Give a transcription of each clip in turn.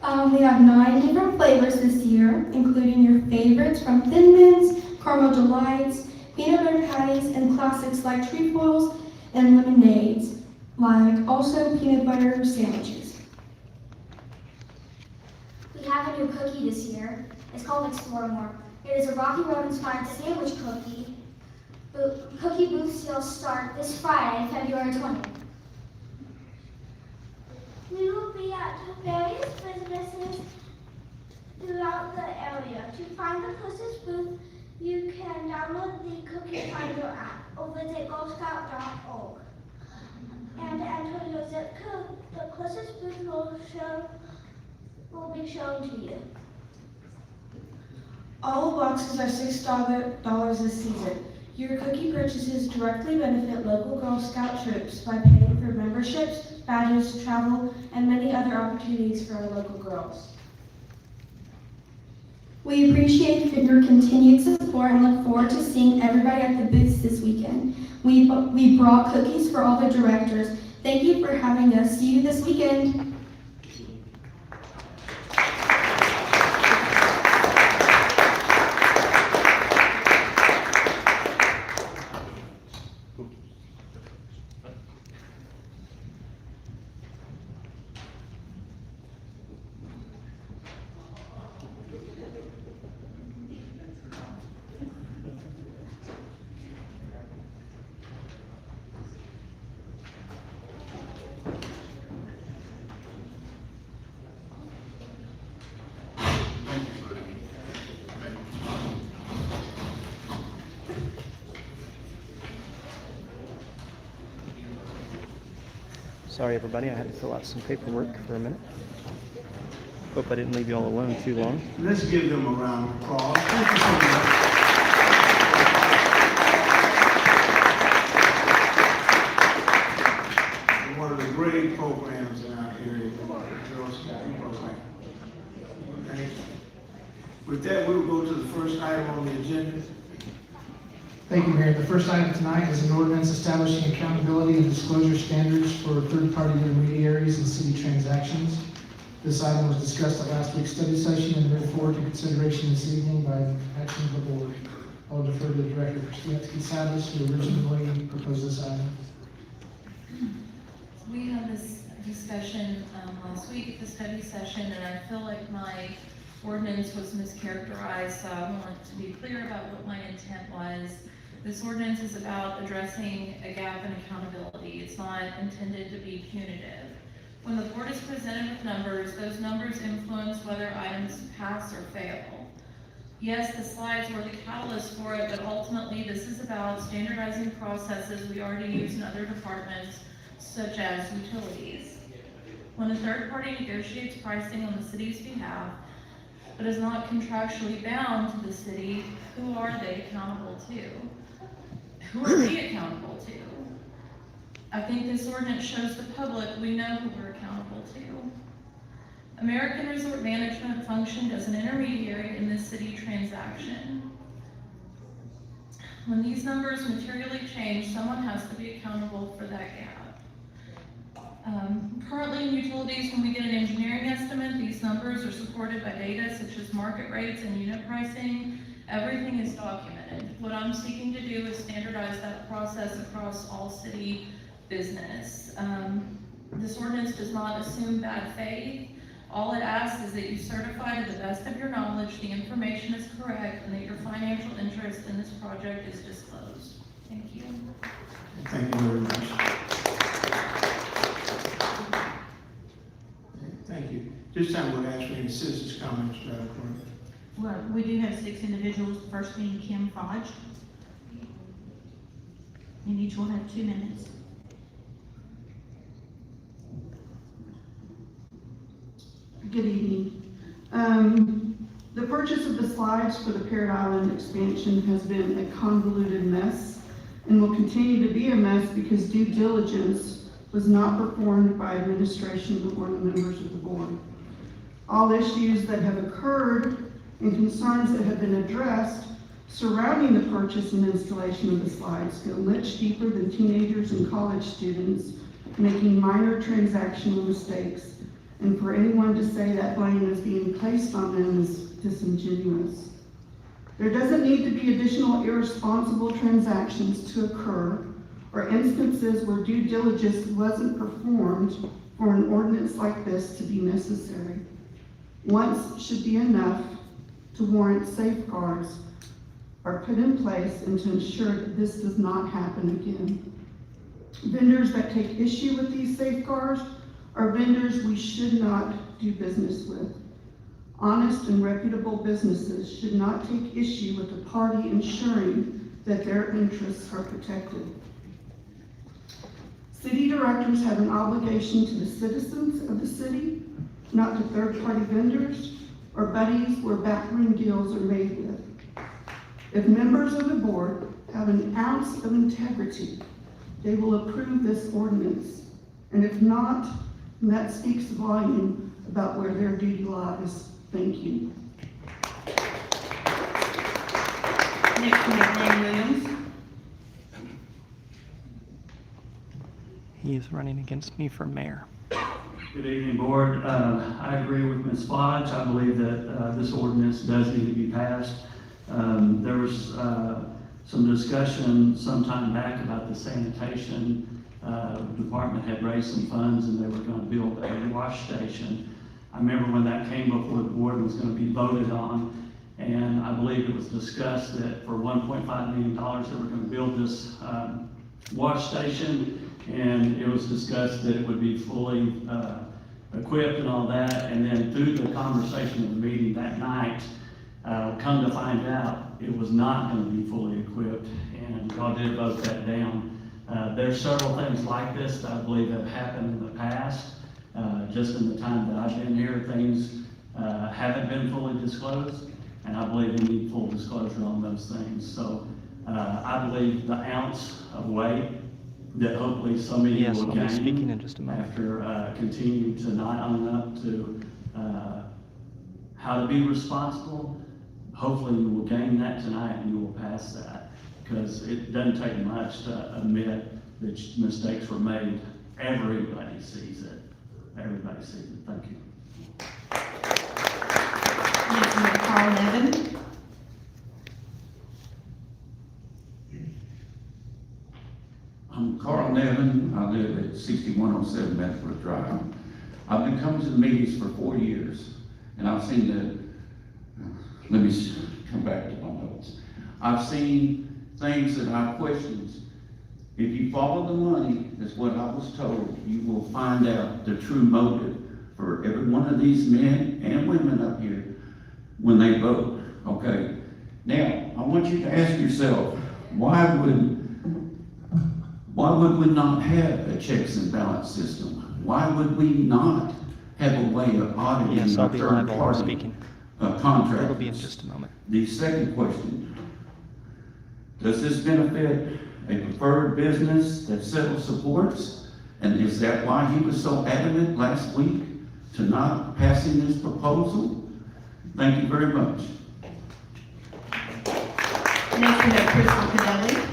We have 9 different flavors this year, including your favorites from Thin Mints, Caramel Delights, peanut butter patties, and classics like trefoils and lemonades, like also peanut butter sandwiches. We have a new cookie this year. It's called Explore More. It is a Rocky Road inspired sandwich cookie. Cookie booth sales start this Friday, February 20th. We will be at various businesses throughout the area. To find the closest booth, you can download the Cookie Finder app or visit girlscout.org. And enter your zip code. The closest booth will be shown to you. All boxes are $6 this season. Your cookie purchases directly benefit local Girl Scout troops by paying for memberships, badges, travel, and many other opportunities for our local girls. We appreciate your continued support and look forward to seeing everybody at the booths this weekend. We brought cookies for all the directors. Thank you for having us. See you this weekend. Sorry everybody, I had to fill out some paperwork for a minute. Hope I didn't leave you all alone too long. Let's give them a round of applause. Thank you so much. One of the great programs in our area, the Girl Scout program. Okay. With that, we'll go to the first item on the agenda. Thank you, Mayor. The first item tonight is an ordinance establishing accountability and disclosure standards for third-party intermediaries in city transactions. This item was discussed at last week's study session and moved forward to consideration this evening by action of the board. I'll defer to the Director Christiansky Savas, who originally proposed this item. We had this discussion last week at the study session, and I feel like my ordinance was mischaracterized, so I want to be clear about what my intent was. This ordinance is about addressing a gap in accountability. It's not intended to be punitive. When the board is presented with numbers, those numbers influence whether items pass or fail. Yes, the slides were the catalyst for it, but ultimately this is about standardizing processes we already use in other departments, such as utilities. When a third party negotiates pricing on the city's behalf, but is not contractually bound to the city, who are they accountable to? Who are we accountable to? I think this ordinance shows the public we know who we're accountable to. American Resort Management functioned as an intermediary in this city transaction. When these numbers materially change, someone has to be accountable for that gap. Currently in utilities, when we get an engineering estimate, these numbers are supported by data such as market rates and unit pricing. Everything is documented. What I'm seeking to do is standardize that process across all city business. This ordinance does not assume bad faith. All it asks is that you certify to the best of your knowledge the information is correct and that your financial interest in this project is disclosed. Thank you. Thank you very much. Thank you. This time we'll ask for any citizens' comments, Madam Clerk. Well, we do have 6 individuals, the first being Kim Fodge. And each will have 2 minutes. Good evening. The purchase of the slides for the Parrot Island expansion has been a convoluted mess and will continue to be a mess because due diligence was not performed by administration or the members of the board. All issues that have occurred and concerns that have been addressed surrounding the purchase and installation of the slides go much deeper than teenagers and college students making minor transactional mistakes and for anyone to say that blame is being placed on them is disingenuous. There doesn't need to be additional irresponsible transactions to occur or instances where due diligence wasn't performed for an ordinance like this to be necessary. Once should be enough to warrant safeguards are put in place and to ensure that this does not happen again. Vendors that take issue with these safeguards are vendors we should not do business with. Honest and reputable businesses should not take issue with a party ensuring that their interests are protected. City directors have an obligation to the citizens of the city, not to third-party vendors or buddies where backroom deals are made with. If members of the board have an ounce of integrity, they will approve this ordinance. And if not, then that speaks volume about where their duty lies. Thank you. Next, we have Lane Williams. He is running against me for mayor. Good evening, board. I agree with Ms. Lodge. I believe that this ordinance does need to be passed. There was some discussion some time back about the sanitation department had raised some funds and they were going to build a wash station. I remember when that came before the board and was going to be voted on, and I believe it was discussed that for $1.5 million they were going to build this wash station, and it was discussed that it would be fully equipped and all that, and then through the conversation of the meeting that night, come to find out it was not going to be fully equipped, and y'all did vote that down. There's several things like this that I believe have happened in the past. Just in the time that I've been here, things haven't been fully disclosed, and I believe we need full disclosure on those things. So I believe the ounce of weight that hopefully somebody Yes, will I'll be speaking gain in just a moment. after continuing to not own up to how to be responsible. Hopefully you will gain that tonight and you will pass that, because it doesn't take much to admit that mistakes were made. Everybody sees it. Everybody sees it. Thank you. Next, we have Carl Nevin. I'm Carl Nevin. I live at 6107 Medford Drive. I've been coming to the meetings for 4 years, and I've seen let me come back to my notes. I've seen things that I've questioned. If you follow the money, is what I was told, you will find out the true motive for every one of these men and women up here when they vote, okay? Now, I want you to ask yourself, why would we not have a checks and balance system? Why would we not have a way of auditing Yes, our I'll be live while we're third-party speaking. contractors? It'll be in just a moment. The second question, does this benefit a preferred business that Settle supports? And is that why he was so adamant last week to not passing this proposal? Thank you very much. Next, we have Crystal Cadelli.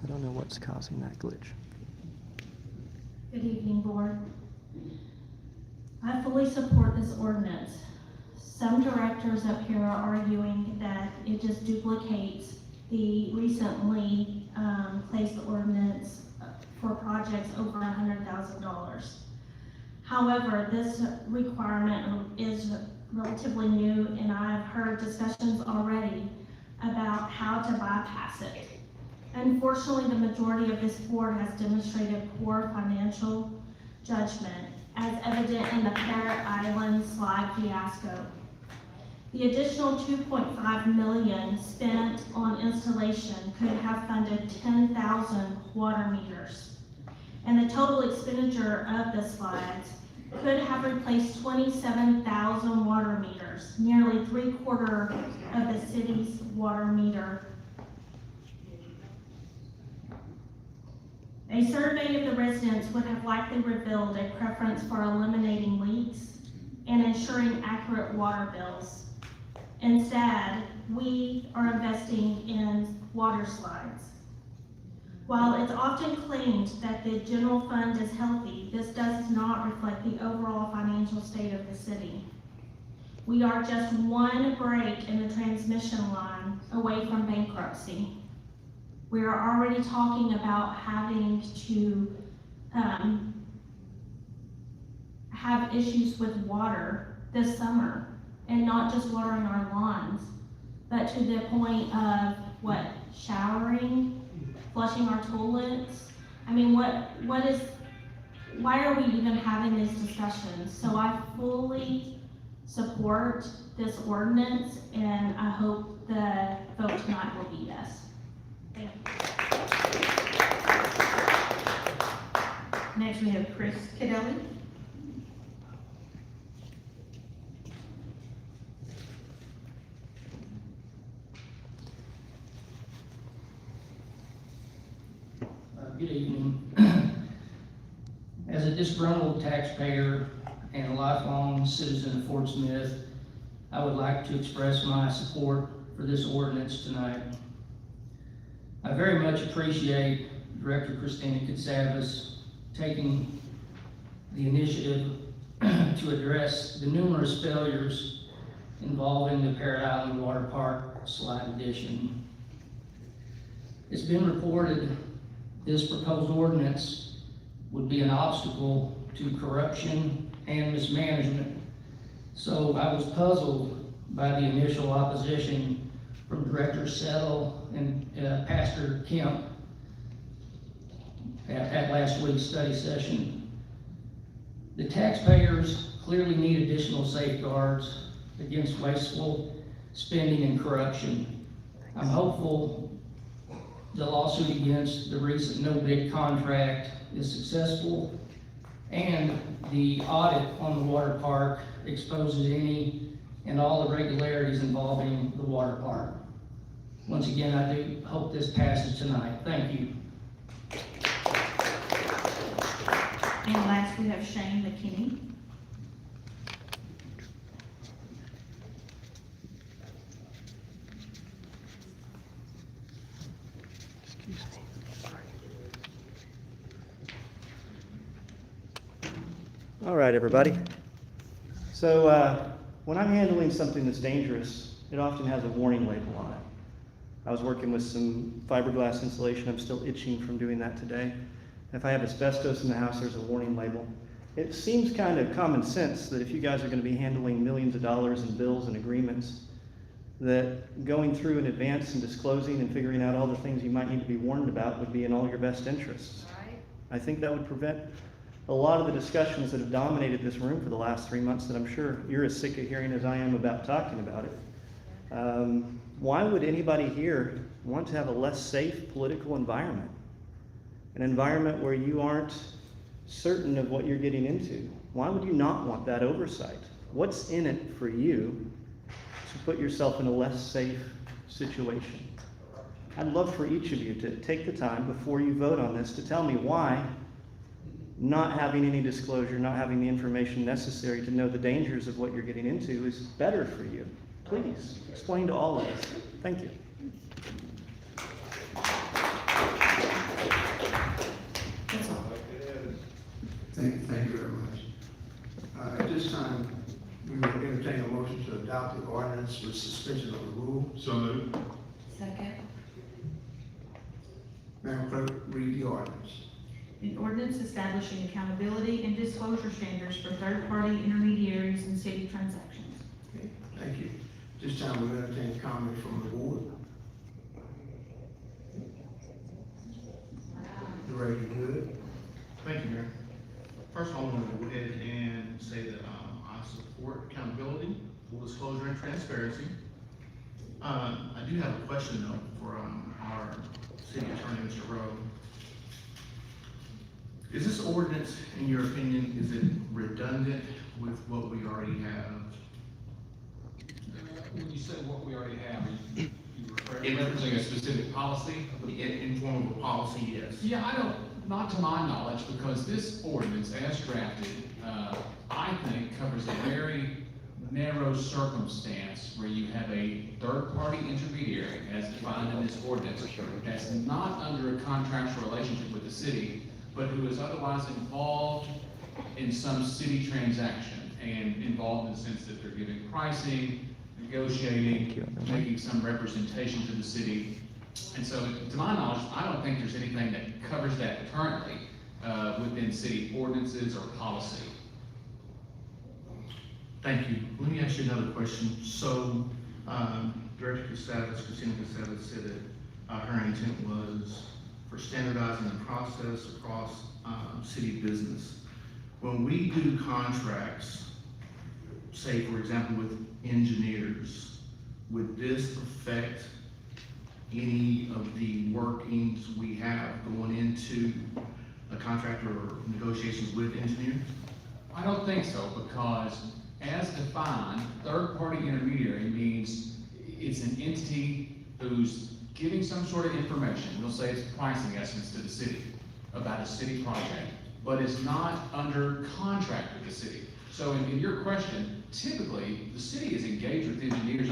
I don't know what's causing that glitch. Good evening, board. I fully support this ordinance. Some directors up here are arguing that it just duplicates the recently placed ordinance for projects over $100,000. However, this requirement is relatively new, and I've heard discussions already about how to bypass it. Unfortunately, the majority of this board has demonstrated poor financial judgment, as evident in the Parrot Island slide fiasco. The additional $2.5 million spent on installation could have funded 10,000 water meters, and the total expenditure of the slides could have replaced 27,000 water meters, nearly 3/4 of the city's water meter. A survey of the residents would have likely revealed a preference for eliminating leaks and ensuring accurate water bills. Instead, we are investing in water slides. While it's often claimed that the general fund is healthy, this does not reflect the overall financial state of the city. We are just one break in the transmission line away from bankruptcy. We are already talking about having to have issues with water this summer, and not just watering our lawns, but to the point of showering, flushing our toilets. I mean, why are we even having these discussions? So I fully support this ordinance, and I hope the vote tonight will be yes. Thank you. Next, we have Chris Cadelli. Good evening. As a disgruntled taxpayer and a lifelong citizen of Fort Smith, I would like to express my support for this ordinance tonight. I very much appreciate Director Christina Katsavas taking the initiative to address the numerous failures involving the Parrot Island Water Park slide addition. It's been reported this proposed ordinance would be an obstacle to corruption and mismanagement. So I was puzzled by the initial opposition from Director Settle and Pastor Kemp at last week's study session. The taxpayers clearly need additional safeguards against wasteful spending and corruption. I'm hopeful the lawsuit against the recent no-bid contract is successful, and the audit on the water park exposes any and all irregularities involving the water park. Once again, I do hope this passes tonight. Thank you. And last, we have Shane McKinney. All right, everybody. So when I'm handling something that's dangerous, it often has a warning label on it. I was working with some fiberglass insulation. I'm still itching from doing that today. If I have asbestos in the house, there's a warning label. It seems kind of common sense that if you guys are going to be handling millions of dollars in bills and agreements, that going through in advance and disclosing and figuring out all the things you might need to be warned about would be in all your best interests. Right. I think that would prevent a lot of the discussions that have dominated this room for the last 3 months that I'm sure you're as sick of hearing as I am about talking about it. Why would anybody here want to have a less safe political environment? An environment where you aren't certain of what you're getting into? Why would you not want that oversight? What's in it for you to put yourself in a less safe situation? I'd love for each of you to take the time before you vote on this to tell me why not having any disclosure, not having the information necessary to know the dangers of what you're getting into is better for you. Please explain to all of us. Thank you. Thank you very much. At this time, we will entertain a motion to adopt the ordinance with suspension of the rule. So moved. Second. Madam Clerk, read the ordinance. An ordinance establishing accountability and disclosure standards for third-party intermediaries in city transactions. Okay, thank you. This time we'll entertain comment from the board. You ready, good? Thank you, Mayor. First of all, I want to go ahead and say that I support accountability, full disclosure, and transparency. I do have a question though for our city attorney, Mr. Rowe. Is this ordinance, in your opinion, is it redundant with what we already have? When you say what we already have, you referencing a specific policy? In form of a policy, yes. Yeah, I don't, not to my knowledge, because this ordinance as drafted, I think covers a very narrow circumstance where you have a third-party intermediary, as defined in this ordinance, that's not under a contractual relationship with the city, but who is otherwise involved in some city transaction, and involved in the sense that they're giving pricing, negotiating, making some representation to the city. And so, to my knowledge, I don't think there's anything that covers that currently within city ordinances or policy. Thank you. Let me ask you another question. So, Director Christina Casadas said that her intent was for standardizing the process across city business. When we do contracts, say for example with engineers, would this affect any of the workings we have going into a contract or negotiations with engineers? I don't think so, because as defined, third-party intermediary means it's an entity who's giving some sort of information. We'll say it's pricing estimates to the city about a city project, but it's not under contract with the city. So in your question, typically, the city is engaged with engineers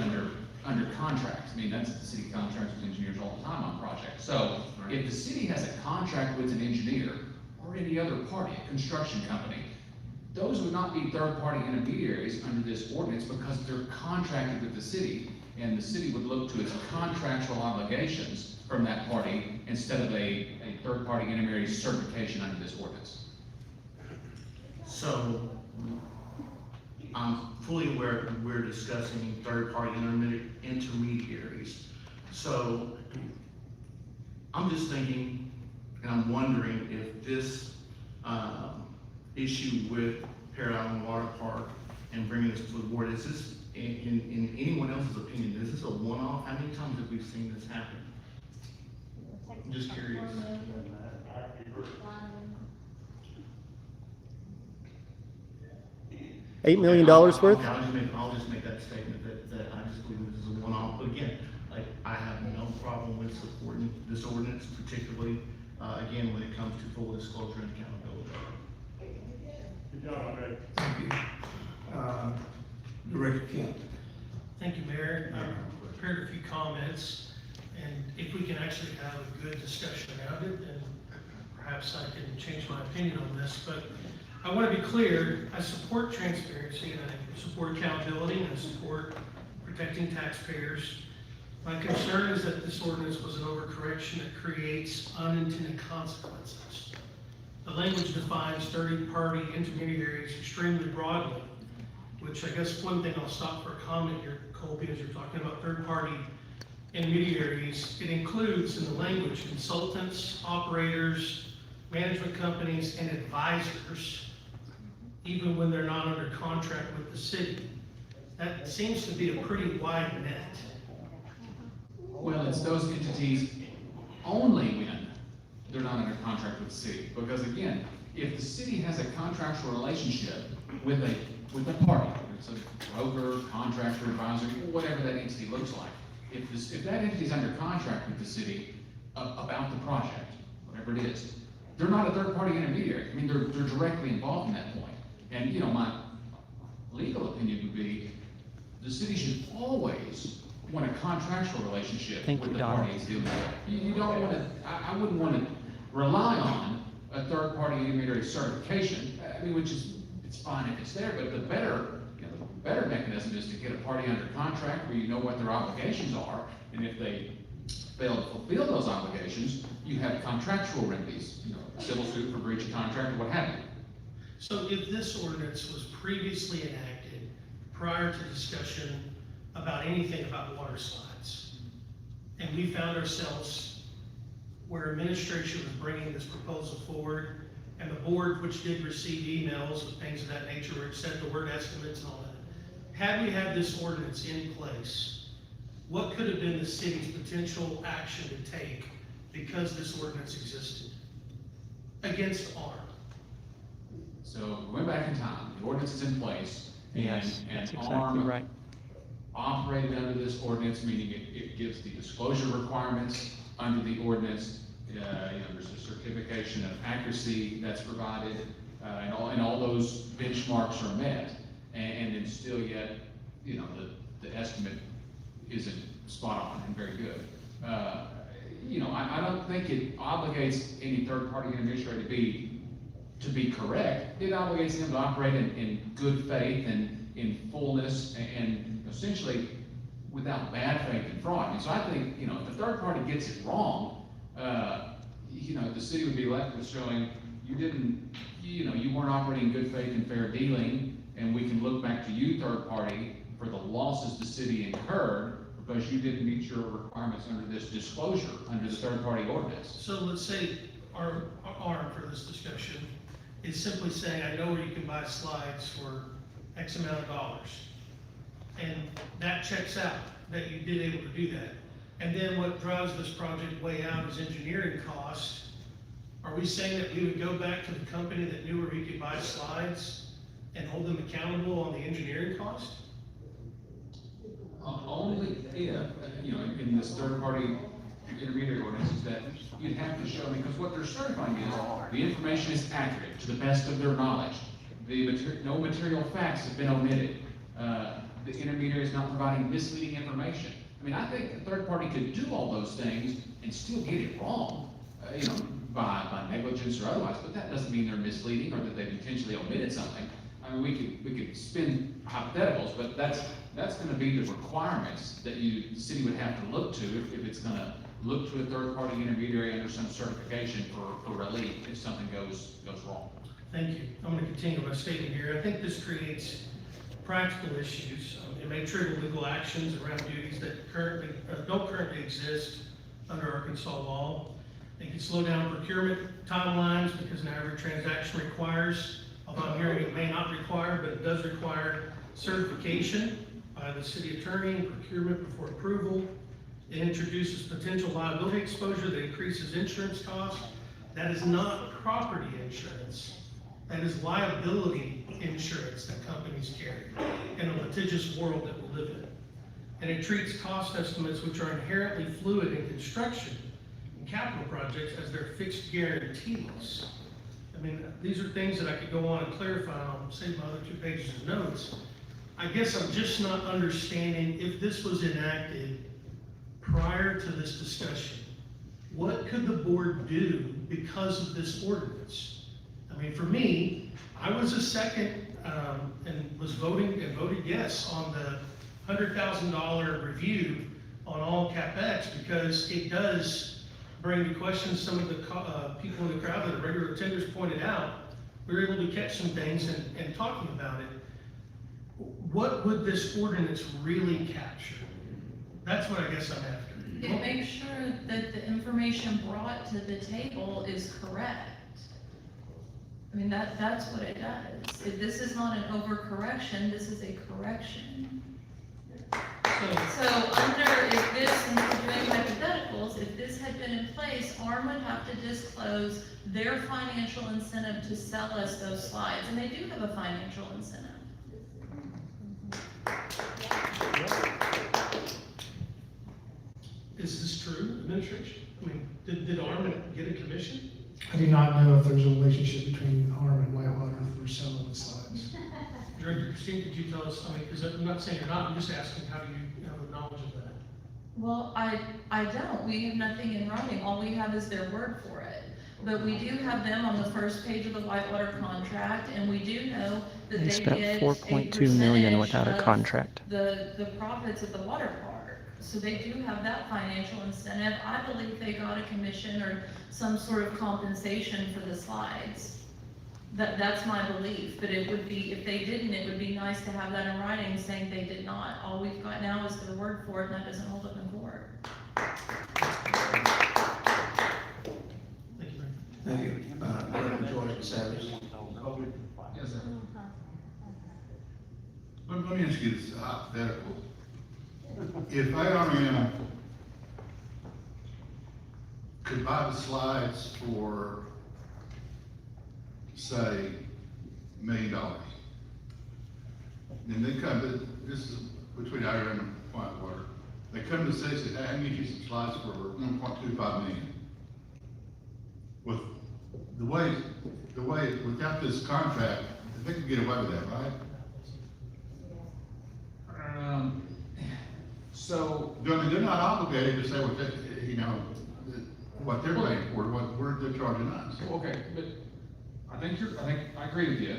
under contracts. I mean, the city contracts with engineers all the time on projects. So if the city has a contract with an engineer or any other party, a construction company, those would not be third-party intermediaries under this ordinance because they're contracted with the city, and the city would look to its contractual obligations from that party instead of a third-party intermediary certification under this ordinance. So, I'm fully aware we're discussing third-party intermediaries. So, I'm just thinking, and I'm wondering if this issue with Parrot Island Water Park and bringing this to the board, is this, in anyone else's opinion, is this a one-off? How many times have we seen this happen? I'm just curious. $8 million worth? Okay, I'll just make that statement that I just believe this is a one-off. But again, like, I have no problem with supporting this ordinance, particularly, again, when it comes to full disclosure and accountability. Good job, Greg. Thank you. Director Kemp. Thank you, Mayor. I prepared a few comments, and if we can actually have a good discussion around it, then perhaps I can change my opinion on this. But I want to be clear, I support transparency, and I support accountability, and I support protecting taxpayers. My concern is that this ordinance was an overcorrection that creates unintended consequences. The language defines third-party intermediaries extremely broadly, which I guess one thing I'll stop for a comment here, Colby, as you're talking about third-party intermediaries. It includes in the language consultants, operators, management companies, and advisors, even when they're not under contract with the city. That seems to be a pretty wide net. Well, it's those entities only when they're not under contract with the city. Because again, if the city has a contractual relationship with a party, it's a broker, contractor, advisor, whatever that entity looks like, if that entity is under contract with the city about the project, whatever it is, they're not a third-party intermediary. I mean, they're directly involved in that point. And, you know, my legal opinion would be the city should always want a contractual relationship with the party it's dealing with. You don't want to, I wouldn't want to rely on a third-party intermediary certification, I mean, which is, it's fine if it's there, but the better mechanism is to get a party under contract where you know what their obligations are, and if they fail to fulfill those obligations, you have contractual remedies, you know, civil suit for breach of contract or what have you. So if this ordinance was previously enacted prior to discussion about anything about water slides, and we found ourselves where administration was bringing this proposal forward, and the board, which did receive emails and things of that nature where it said the word estimates and all that, had we had this ordinance in place, what could have been the city's potential action to take because this ordinance existed against ARM? So we went back in time, the ordinance is in place, and that's exactly ARM right. operated under this ordinance, meaning it gives the disclosure requirements under the ordinance. You know, there's a certification of accuracy that's provided, and all those benchmarks are met, and then still yet you know, the estimate isn't spot on and very good. You know, I don't think it obligates any third-party intermediary to be correct. It obligates them to operate in good faith and in fullness and essentially without bad faith and fraud. And so I think, you know, if the third party gets it wrong, you know, the city would be left with showing you didn't, you know, you weren't operating in good faith and fair dealing, and we can look back to you, third party, for the losses the city incurred because you didn't meet your requirements under this disclosure, under the third party ordinance. So let's say our arm for this discussion is simply saying, I know where you can buy slides for X amount of dollars. And that checks out, that you did able to do that. And then what drives this project way out is engineering cost. Are we saying that we would go back to the company that knew where we could buy slides and hold them accountable on the engineering cost? Only if, you know, in this third-party intermediary ordinance is that you'd have to show, because what they're certifying is the information is accurate to the best of their knowledge. No material facts have been omitted. The intermediary is not providing misleading information. I mean, I think a third party could do all those things and still get it wrong, you know, by negligence or otherwise, but that doesn't mean they're misleading or that they've intentionally omitted something. I mean, we could spin hypotheticals, but that's gonna be the requirements that the city would have to look to if it's gonna look to a third-party intermediary under some certification for relief if something goes wrong. Thank you. I'm going to continue my statement here. I think this creates practical issues. It may trigger legal actions around duties that don't currently exist under Arkansas law. It can slow down procurement timelines because now every transaction requires, although I'm hearing it may not require, but it does require certification by the city attorney and procurement before approval. It introduces potential liability exposure that increases insurance costs. That is not property insurance. That is liability insurance that companies carry in a litigious world that we live in. And it treats cost estimates, which are inherently fluid in construction and capital projects, as their fixed guarantees. I mean, these are things that I could go on and clarify. I'll save my other 2 pages of notes. I guess I'm just not understanding if this was enacted prior to this discussion, what could the board do because of this ordinance? I mean, for me, I was a second and was voted yes on the $100,000 review on all CapEx because it does bring to question some of the people in the crowd that the regular attenders pointed out. We were able to catch some things and talking about it. What would this ordinance really capture? That's what I guess I'm after. It makes sure that the information brought to the table is correct. I mean, that's what it does. This is not an overcorrection, this is a correction. So if this, and we're doing hypotheticals, if this had been in place, ARM would have to disclose their financial incentive to sell us those slides, and they do have a financial incentive. Is this true, administration? I mean, did ARM get a commission? I do not know if there's a relationship between ARM and Whitewater for selling the slides. Director Christine, could you tell us, I mean, because I'm not saying you're not, I'm just asking how do you have the knowledge of that? Well, I don't. We have nothing in writing. All we have is their word for it. But we do have them on the first page of the Whitewater contract, and we do know that they spent get $4.2 million without a contract. The profits of the water park. So they do have that financial incentive. I believe they got a commission or some sort of compensation for the slides. That's my belief, but it would be, if they didn't, it would be nice to have that in writing saying they did not. All we've got now is their word for it, and that doesn't hold up in court. Thank you. George Savage. Yes, sir. Let me ask you this hypothetical. If ARM could buy the slides for, say, $1 million, then they come to, this is between IRM and Whitewater, they come to the city and say, hey, I need you some slides for $1.25 million. With the way, without this contract, they could get away with that, right? So, I mean, they're not obligated to say what they, you know, what they're paying for, what they're charging us. okay, but I agree with you.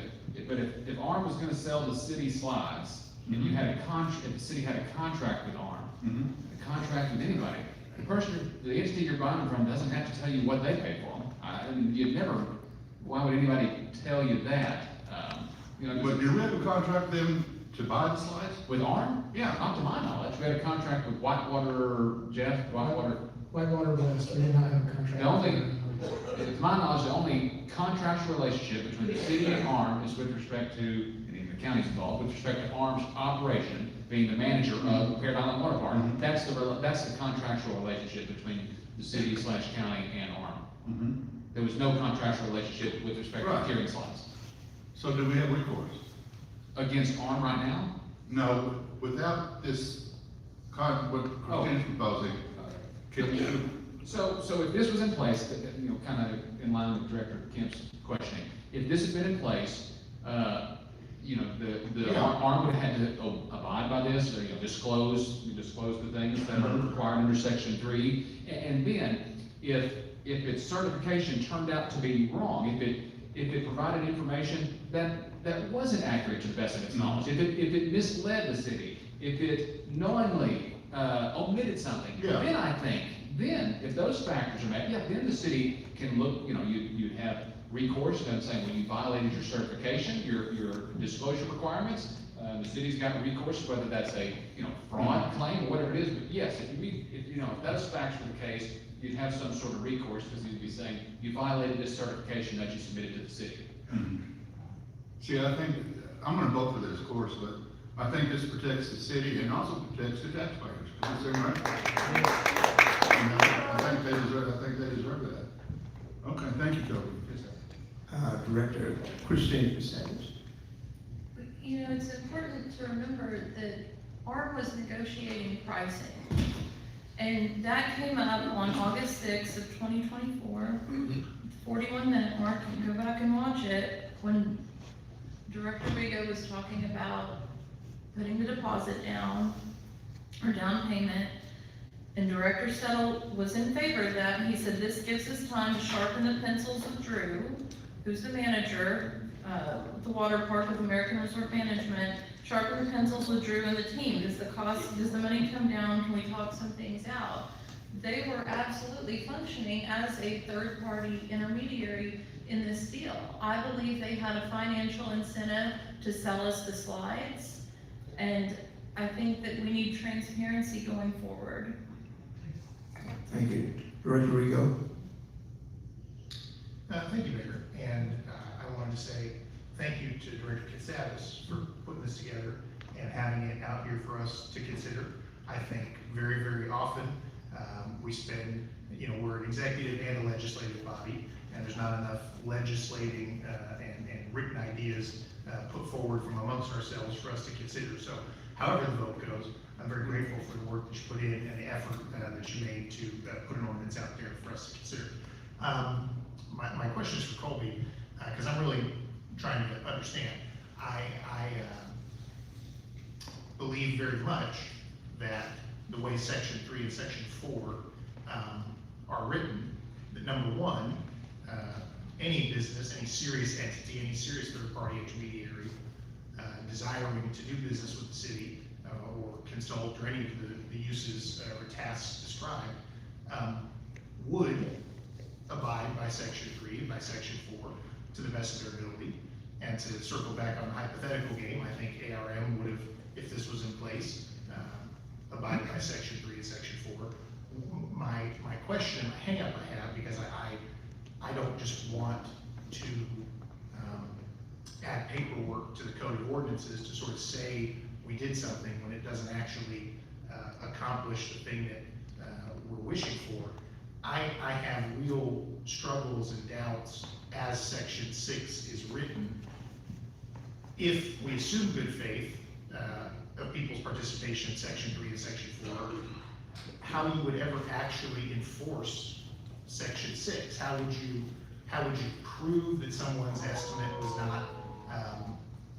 But if ARM was gonna sell the city slides, and you had if the city had a contract with ARM, a contract with anybody, the entity you're buying from doesn't have to tell you what they pay for them. I mean, you'd never, why would anybody tell you that? You know, But do we have a contract with them to buy the slides? with ARM? Yeah, not to my knowledge. We had a contract with Whitewater, Whitewater West, we did not have a contract. The only, to my knowledge, the only contractual relationship between the city and ARM is with respect to, and even the county's involved, with respect to ARM's operation, being the manager of Parrot Island Water Park. That's the contractual relationship between the city/county and ARM. There was no contractual relationship with respect to tiering slides. So do we have recourse? Against ARM right now? No, without this what Christine's proposing, can you? So if this was in place, you know, kind of in line with Director Kemp's questioning, if this had been in place, you know, the ARM would have had to abide by this, or, you know, disclose the things that are required under Section 3. And then, if its certification turned out to be wrong, if it provided information that wasn't accurate to the best of its knowledge, if it misled the city, if it knowingly omitted something, then I think, if those factors are met, then the city can look, you know, you'd have recourse, and saying, well, you violated your certification, your disclosure requirements. The city's got recourse, whether that's a, you know, fraud claim or whatever it is. But yes, if those facts were the case, you'd have some sort of recourse, because you'd be saying, you violated this certification that you submitted to the city. See, I think, I'm gonna vote for this, of course, but I think this protects the city and also protects the taxpayers, because it's their money. You know, I think they deserve that. Okay, thank you, Toby. Director Christine Sanders. You know, it's important to remember that ARM was negotiating pricing. And that came up on August 6th of 2024, 41-minute mark. You can go back and watch it, when Director Rigo was talking about putting the deposit down, or down payment, and Director Settle was in favor of that. He said, this gives us time to sharpen the pencils with Drew, who's the manager, the water park with American Resort Management, sharpen the pencils with Drew and the team. Does the money come down? Can we talk some things out? They were absolutely functioning as a third-party intermediary in this deal. I believe they had a financial incentive to sell us the slides, and I think that we need transparency going forward. Thank you. Director Rigo. Thank you, Mayor. And I wanted to say thank you to Director Katsavis for putting this together and having it out here for us to consider. I think very, very often we spend, you know, we're an executive and a legislative body, and there's not enough legislating and written ideas put forward from amongst ourselves for us to consider. So however the vote goes, I'm very grateful for the work that you put in and the effort that you made to put an ordinance out there for us to consider. My question is for Colby, because I'm really trying to understand. I believe very much that the way Section 3 and Section 4 are written, that number one, any business, any serious entity, any serious third-party intermediary desiring to do business with the city or consult or any of the uses or tasks described would abide by Section 3 and by Section 4 to the best of their ability. And to circle back on the hypothetical game, I think ARM would have, if this was in place, abided by Section 3 and Section 4. My question, my hang-up I have, because I don't just want to add paperwork to the code of ordinances to sort of say we did something when it doesn't actually accomplish the thing that we're wishing for. I have real struggles and doubts as Section 6 is written. If we assume good faith of people's participation in Section 3 and Section 4, how you would ever actually enforce Section 6? How would you prove that someone's estimate was not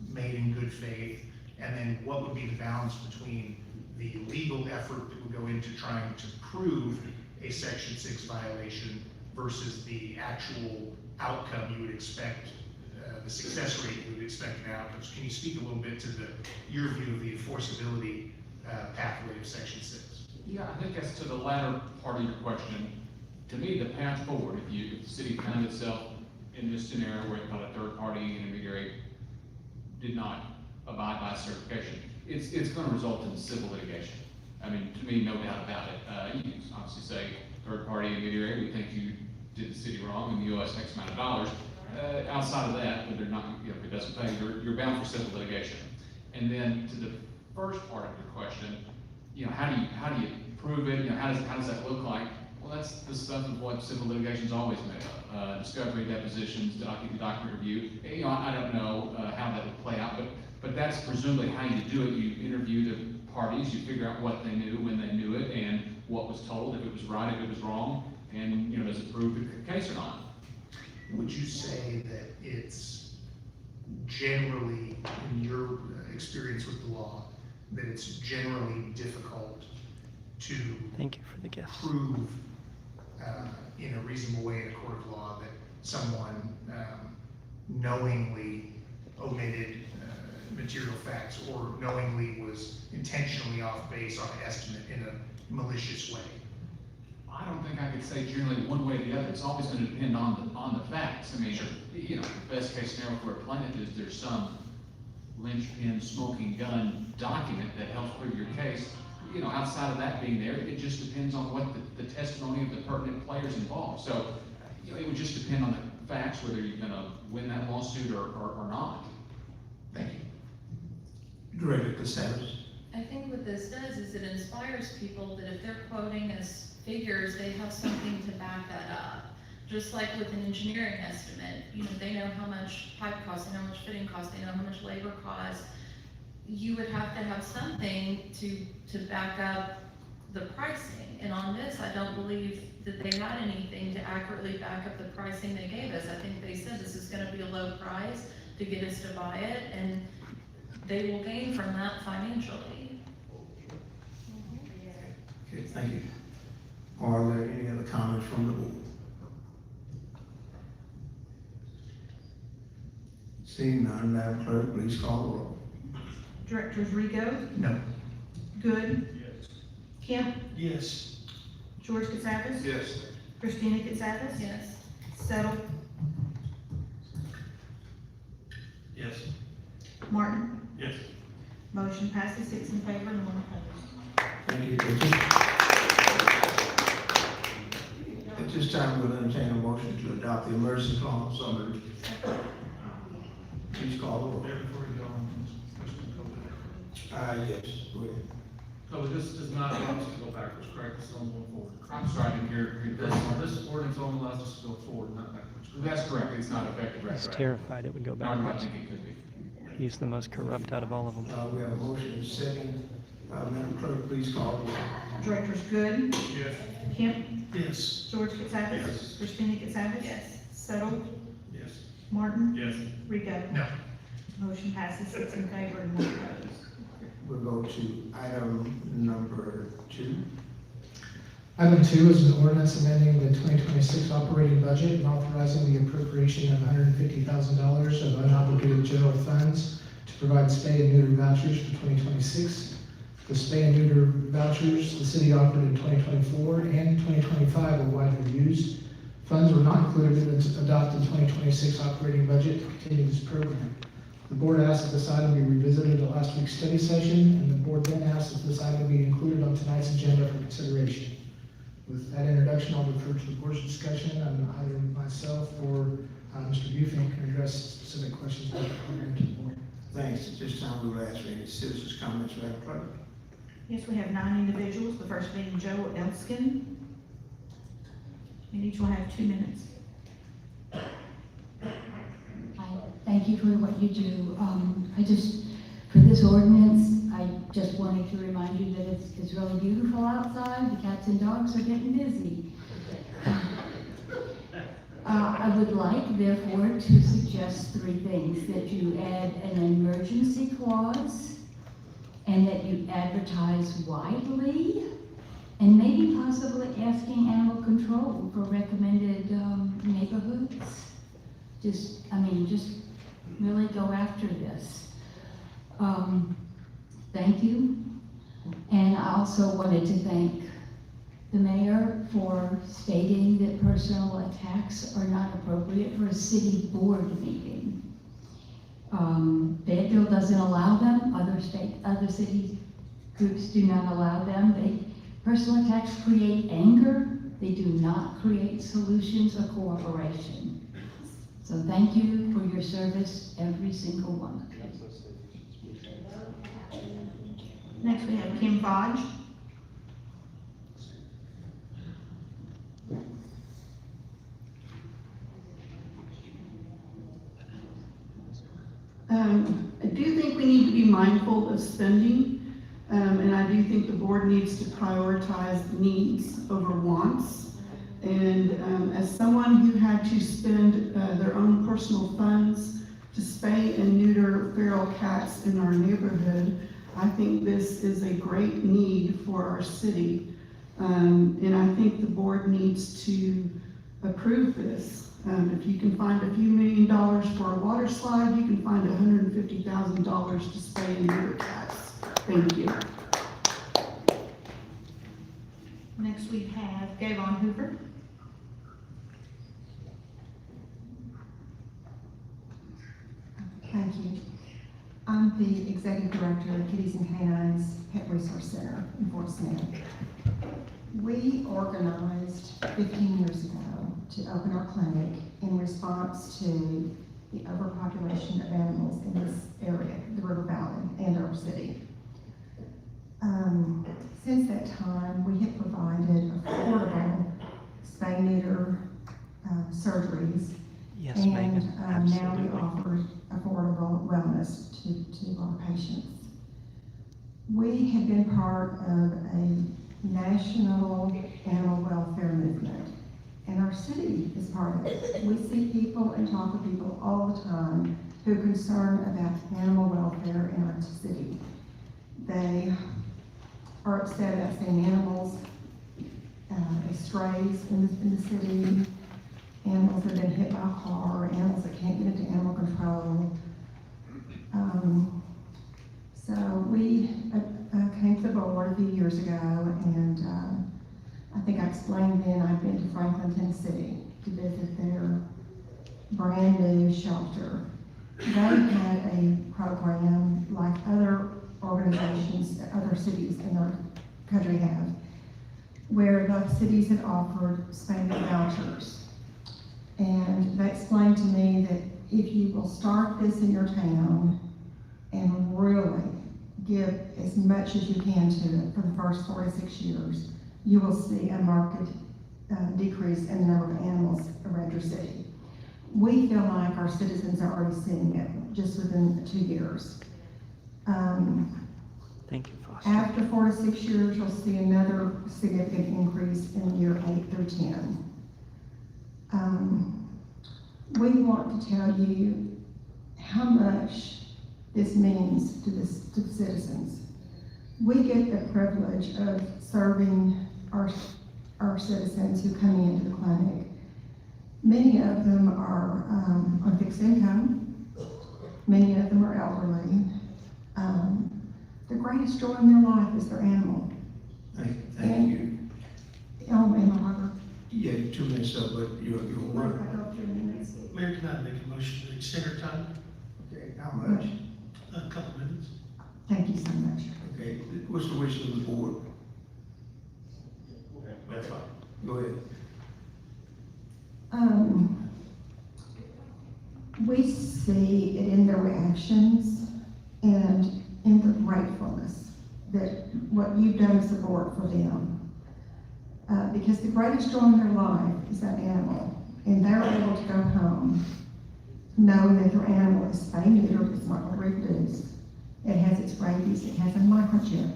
made in good faith? And then what would be the balance between the legal effort that would go into trying to prove a Section 6 violation versus the actual outcome you would expect, the success rate you would expect in outcomes. Can you speak a little bit to your view of the enforceability pathway of Section 6? Yeah, I think as to the latter part of your question, to me, the path forward, if the city found itself in this scenario where a third-party intermediary did not abide by certification, it's going to result in civil litigation. I mean, to me, no doubt about it. You can obviously say, third-party intermediary, we think you did the city wrong and you owe us X amount of dollars. Outside of that, but they're not, if it doesn't pay, you're bound for civil litigation. And then to the first part of your question, how do you prove it? How does that look like? Well, that's the stuff of what civil litigation is always made of. Discovery, depositions, document review. I don't know how that would play out, but that's presumably how you do it. You interview the parties, you figure out what they knew, when they knew it, and what was told, if it was right, if it was wrong, and does it prove the case or not? Would you say that it's generally, in your experience with the law, that it's generally difficult to Thank you for the gift. prove in a reasonable way in a court of law that someone knowingly omitted material facts or knowingly was intentionally off base on an estimate in a malicious way? I don't think I could say generally one way or the other. It's always going to depend on the facts. I mean, the best case scenario for a plaintiff is there's some linchpin smoking gun document that helps prove your case. Outside of that being there, it just depends on what the testimony of the pertinent players involved. So, it would just depend on the facts, whether you're going to win that lawsuit or not. Thank you. Director Casares. I think what this does is it inspires people that if they're quoting as figures, they have something to back that up. Just like with an engineering estimate, they know how much pipe costs, they know how much fitting costs, they know how much labor costs. You would have to have something to back up the pricing. And on this, I don't believe that they had anything to accurately back up the pricing they gave us. I think they said this is going to be a low price to get us to buy it, and they will gain from that financially. Okay, thank you. Are there any other comments from the board? Seeing none, Madam Clerk, please call the roll. Directors Rigo, No. Good, Yes. Kemp, Yes. George Katsakis, Yes. Christina Katsakis, Yes. Settle, Yes. Martin. Yes. Motion passes 6 in favor and 1 opposed. Thank you, Richard. At this time, we'll entertain a motion to adopt the emergency clause. So moved. Please call the roll. Before we go on, Yes, go ahead. So this does not allow us to go backwards, correct? This is only going forward. I'm sorry, I didn't hear This ordinance only allows us to go forward, not backwards. That's correct. It's not effective I was retroactive. terrified it would go Nor do I backwards. think it could be. He's the most corrupt out of all of them. We have a motion and a second. Madam Clerk, please call the roll. Directors Good, Yes. Kemp, Yes. George Katsakis, Yes. Christina Katsakis, Yes. Settle, Yes. Martin, Yes. Rigo. No. Motion passes 6 in favor and 1 opposed. We'll go to item number 2. Item 2 is an ordinance amending the 2026 operating budget and authorizing the appropriation of $150,000 of unobligated general funds to provide spay and neuter vouchers for 2026. The spay and neuter vouchers the city offered in 2024 and 2025 were widely used. Funds were not included in its adopted 2026 operating budget to continue this program. The board asked that this item be revisited at last week's study session, and the board then asked that this item be included on tonight's agenda for consideration. With that introduction, I'll refer to the board's discussion, and either myself or Mr. Bufink can address specific questions about the program to the board. Thanks. At this time, we will ask for any citizens' comments, Madam Clerk. Yes, we have 9 individuals, the first being Joe Elskin. And each will have 2 minutes. Thank you for what you do. For this ordinance, I just wanted to remind you that it's really beautiful outside. The cats and dogs are getting busy. I would like, therefore, to suggest 3 things: that you add an emergency clause, and that you advertise widely, and maybe possibly asking animal control for recommended neighborhoods. Just really go after this. Thank you. And I also wanted to thank the mayor for stating that personal attacks are not appropriate for a city board meeting. Fayetteville doesn't allow them, other city groups do not allow them. Personal attacks create anger, they do not create solutions or cooperation. So thank you for your service, every single one. Next, we have Kim Fodge. I do think we need to be mindful of spending, and I do think the board needs to prioritize needs over wants. And as someone who had to spend their own personal funds to spay and neuter feral cats in our neighborhood, I think this is a great need for our city. And I think the board needs to approve this. If you can find a few $1 million for a water slide, you can find $150,000 to spay and neuter cats. Thank you. Next, we have Gavon Hoover. Thank you. I'm the Executive Director of Kitties and Canines Pet Resource Center in Fort Smith. We organized 15 years ago to open our clinic in response to the overpopulation of animals in this area, the River Valley, and our city. Since that time, we have provided affordable spay-neuter surgeries. Yes, and Megan, now we absolutely. offer affordable wellness to our patients. We have been part of a national animal welfare movement, and our city is part of it. We see people and talk to people all the time who are concerned about animal welfare in our city. They are upset about seeing animals, strays in the city, animals that have been hit by a car, animals that can't get into animal control. So we came to the board a few years ago, and I think I explained then I've been to Franklin, Tennessee to visit their brand new shelter. They had a program like other organizations, other cities in our country have, where the cities had offered spay-neuter vouchers. And they explained to me that if you will start this in your town and really give as much as you can to it for the first 4 to 6 years, you will see a marked decrease in the number of animals around your city. We feel like our citizens are already seeing it just within 2 years. Thank you, Foster. After 4 to 6 years, you'll see another significant increase in year 8 through 10. We want to tell you how much this means to the citizens. We get the privilege of serving our citizens who come into the clinic. Many of them are on fixed income. Many of them are elderly. The greatest joy in their life is their animal. Thank you. Oh, and Robert. Yeah, 2 minutes up, but you're right. Mayor, can I make a motion to extend our time? Okay, how much? A couple minutes. Thank you so much. Okay, what's the wish of the board? That's fine. Go ahead. We see it in their reactions and in the gratefulness that what you've done as a board for them. Because the greatest joy in their life is that animal, and they're able to go home knowing that their animal is spay-neutered, it's not going to reproduce. It has its rabies, it has a microchip,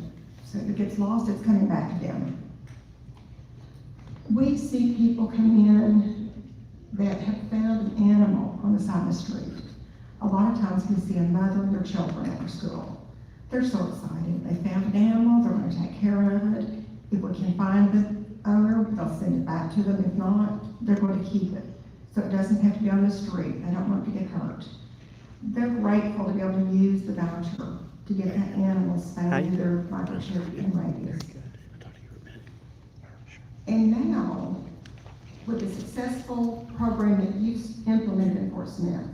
so if it gets lost, it's coming back to them. We see people come in that have found an animal on the side of the street. A lot of times we see a mother and their children after school. They're so excited. They found an animal, they're gonna take care of it. If we can find the owner, they'll send it back to them. If not, they're going to keep it. So it doesn't have to be on the street. They don't want it to get hurt. They're grateful to be able to use the voucher to get that animal spayed, neutered, microchipped, and rabies. And now, with the successful program that you've implemented in Fort Smith,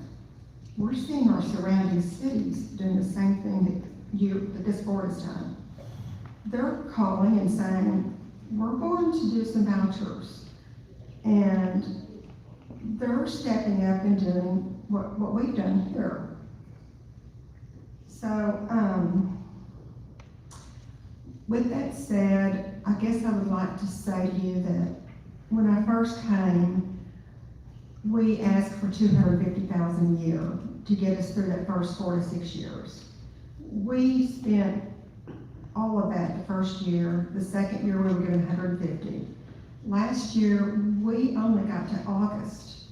we're seeing our surrounding cities doing the same thing that this board has done. They're calling and saying, we're going to do some vouchers. And they're stepping up and doing what we've done here. So, with that said, I guess I would like to say to you that when I first came, we asked for $250,000 a year to get us through that first 4 to 6 years. We spent all of that the first year. The second year, we were given $150,000. Last year, we only got to August,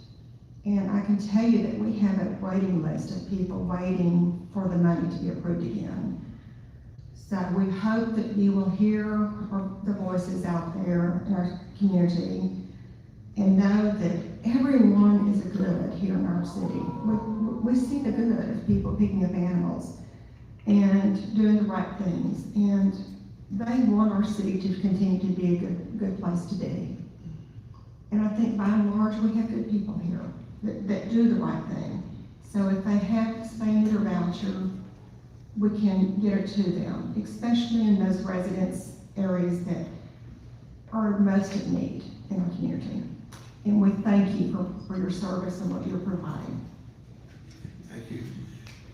and I can tell you that we have a waiting list of people waiting for the money to be approved again. So we hope that you will hear the voices out there in our community and know that everyone is good here in our city. We see the good of people picking up animals and doing the right things, and they want our city to continue to be a good place to be. And I think by and large, we have good people here that do the right thing. So if they have expanded their voucher, we can get it to them, especially in those residence areas that are most in need in our community. And we thank you for your service and what you're providing. Thank you.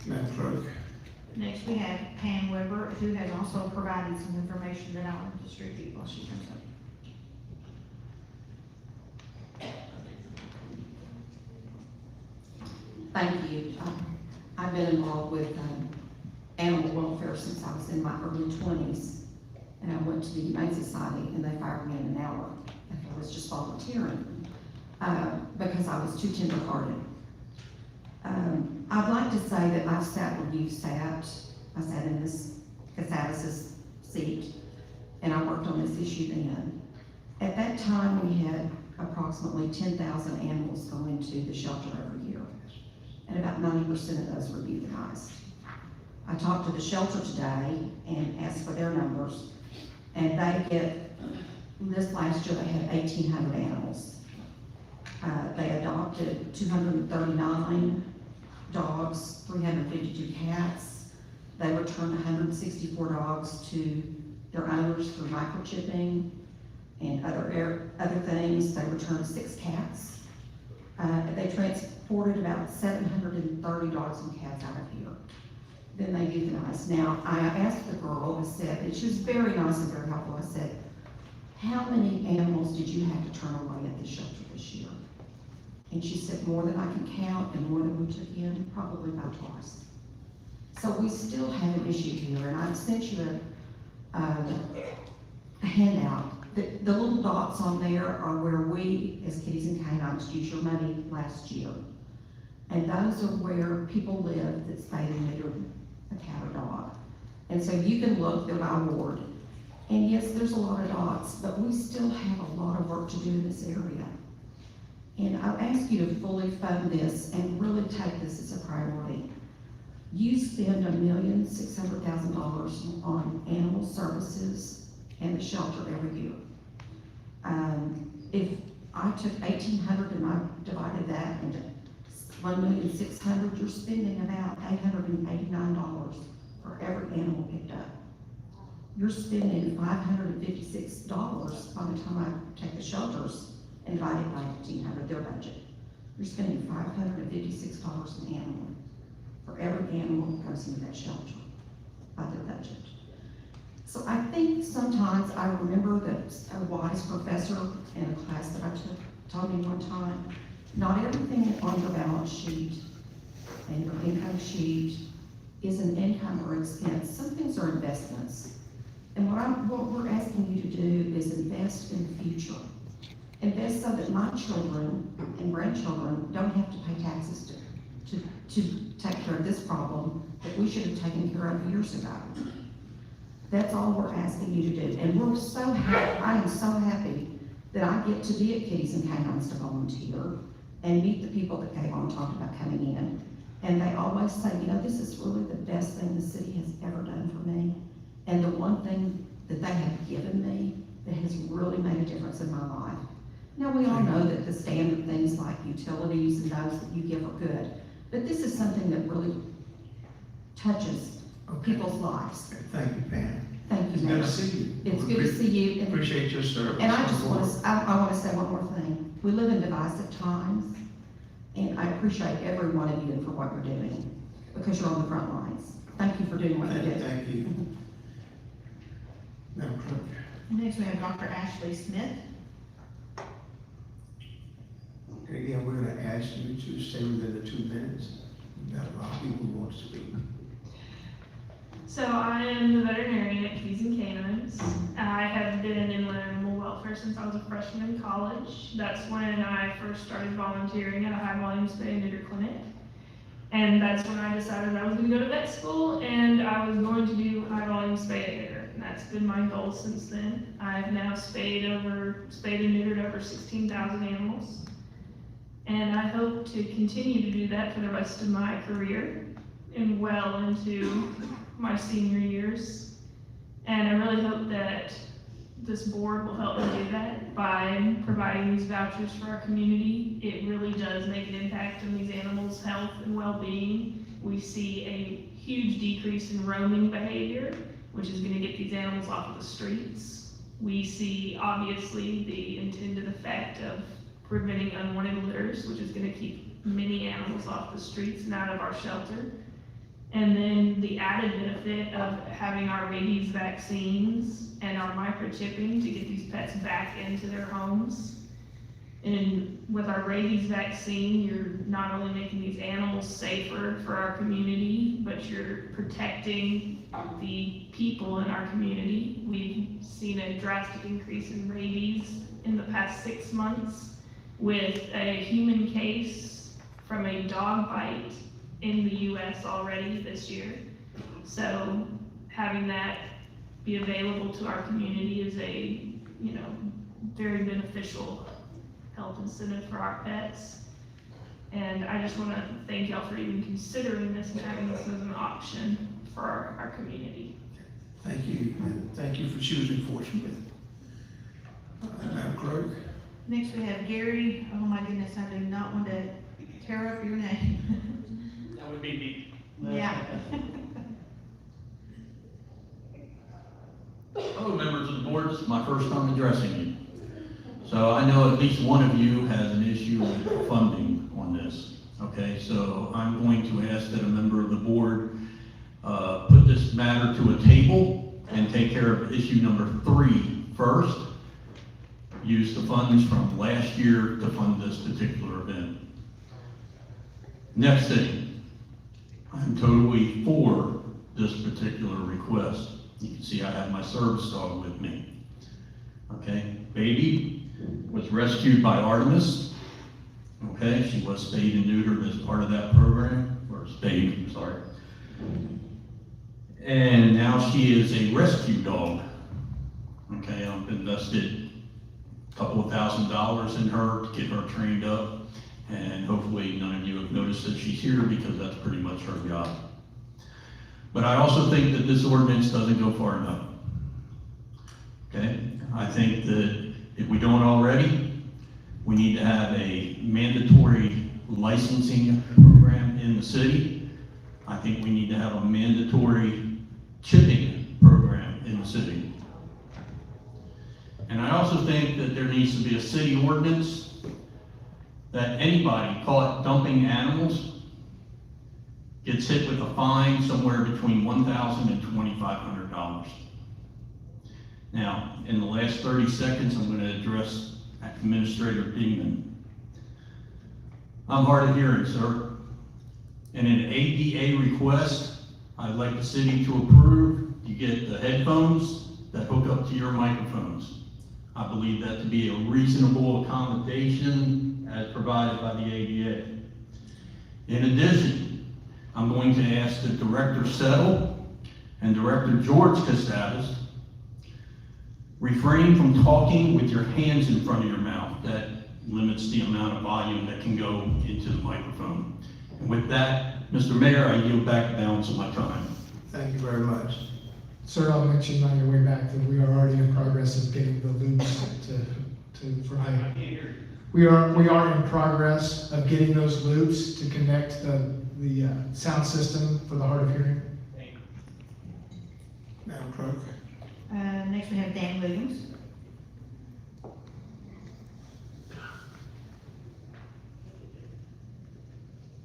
Madam Clerk. Next, we have Pam Weber, who has also provided some information that I'll distribute while she comes up. Thank you. I've been involved with animal welfare since I was in my early 20s. And I went to the Humane Society and they fired me in an hour after I was just volunteering because I was too tender-hearted. I'd like to say that I've sat where you sat. I sat in this Casavis's seat and I worked on this issue then. At that time, we had approximately 10,000 animals go into the shelter every year, and about 90% of those were euthanized. I talked to the shelter today and asked for their numbers, and this last year they had 1,800 animals. They adopted 239 dogs, 352 cats. They returned 164 dogs to their owners through microchipping and other things. They returned 6 cats. They transported about 730 dogs and cats out of here. Then they euthanized. Now, I asked the girl, I said, and she was very nice and very helpful. I said, how many animals did you have to turn away at the shelter this year? And she said, more than I can count and more than we took in, probably about twice. So we still have an issue here, and I've sent you a handout. The little dots on there are where we, as Kitties and Canines, used your money last year. And those are where people live that spayed and neutered a cat or dog. And so you can look, they're by ward. And yes, there's a lot of dots, but we still have a lot of work to do in this area. And I'll ask you to fully fund this and really take this as a priority. You spend $1,600,000 on animal services and the shelter every year. If I took 1,800 and I divided that into 1,600,000, you're spending about $889 for every animal picked up. You're spending $556 by the time I take the shelters and divide it by 1,800, their budget. You're spending $556 an animal for every animal that goes into that shelter by their budget. So I think sometimes I remember that a wise professor in a class that I took told me one time, not everything on your balance sheet and your income sheet is an income or expense. Some things are investments. And what we're asking you to do is invest in the future. Invest so that my children and grandchildren don't have to pay taxes to take care of this problem that we should have taken care of years ago. That's all we're asking you to do, and we're so happy, I am so happy that I get to be at Kitties and Canines to volunteer and meet the people that Kayvon talked about coming in. And they always say, you know, this is really the best thing the city has ever done for me. And the one thing that they have given me that has really made a difference in my life. Now, we all know that the standard things like utilities and those that you give are good, but this is something that really touches people's lives. Thank you, Pam. Thank you, It's good Mayor. to see you. It's good to see you. and- Appreciate your service. And I just want to, I want to say one more thing. We live in divisive times, and I appreciate every one of you for what you're doing, because you're on the front lines. Thank you for doing what you do. Thank you. Madam Clerk. Next, we have Dr. Ashley Smith. Okay, again, we're gonna ask you to stay within the 2 minutes. We've got a lot of people who want to speak. So I am the veterinarian at Keys and Canines. I have been in animal welfare since I was a freshman in college. That's when I first started volunteering at a high volume spay and neuter clinic. And that's when I decided I was going to go to vet school and I was going to do high volume spay and neuter. And that's been my goal since then. I've now spayed and neutered over 16,000 animals. And I hope to continue to do that for the rest of my career and well into my senior years. And I really hope that this board will help me do that by providing these vouchers for our community. It really does make an impact on these animals' health and well-being. We see a huge decrease in roaming behavior, which is gonna get these animals off of the streets. We see, obviously, the intended effect of preventing unwanted litters, which is gonna keep many animals off the streets and out of our shelter. And then the added benefit of having our rabies vaccines and our microchipping to get these pets back into their homes. And with our rabies vaccine, you're not only making these animals safer for our community, but you're protecting the people in our community. We've seen a drastic increase in rabies in the past 6 months, with a human case from a dog bite in the US already this year. So having that be available to our community is a, very beneficial health incentive for our pets. And I just want to thank y'all for even considering this and having this as an option for our community. Thank you, and thank you for choosing Fort Smith. Madam Clerk. Next, we have Gary. Oh my goodness, I do not want to tear up your name. That would be me. Yeah. Hello, members of the board. This is my first time addressing you. So I know at least one of you has an issue with funding on this. Okay, so I'm going to ask that a member of the board put this matter to a table and take care of issue number 3 first. Use the funds from last year to fund this particular event. Next thing, I'm totally for this particular request. You can see I have my service dog with me. Okay, Baby was rescued by Artemis. Okay, she was spayed and neutered as part of that program, or spayed, I'm sorry. And now she is a rescue dog. Okay, I've invested a couple of $1,000s in her to get her trained up. And hopefully none of you have noticed that she's here, because that's pretty much her job. But I also think that this ordinance doesn't go far enough. Okay, I think that if we don't already, we need to have a mandatory licensing program in the city. I think we need to have a mandatory chipping program in the city. And I also think that there needs to be a city ordinance that anybody caught dumping animals gets hit with a fine somewhere between $1,000 and $2,500. Now, in the last 30 seconds, I'm going to address Administrator Dingman. I'm hard of hearing, sir. In an ADA request, I'd like the city to approve, you get the headphones that hook up to your microphones. I believe that to be a reasonable accommodation as provided by the ADA. In addition, I'm going to ask that Director Settle and Director George Casadas refrain from talking with your hands in front of your mouth. That limits the amount of volume that can go into the microphone. And with that, Mr. Mayor, I yield back the balance of my time. Thank you very much. Sir, I'll mention on your way back that we are already in progress of getting the loops we are in progress of getting those loops to connect the sound system for the hard of hearing. Madam Clerk. Next we have Dan Williams.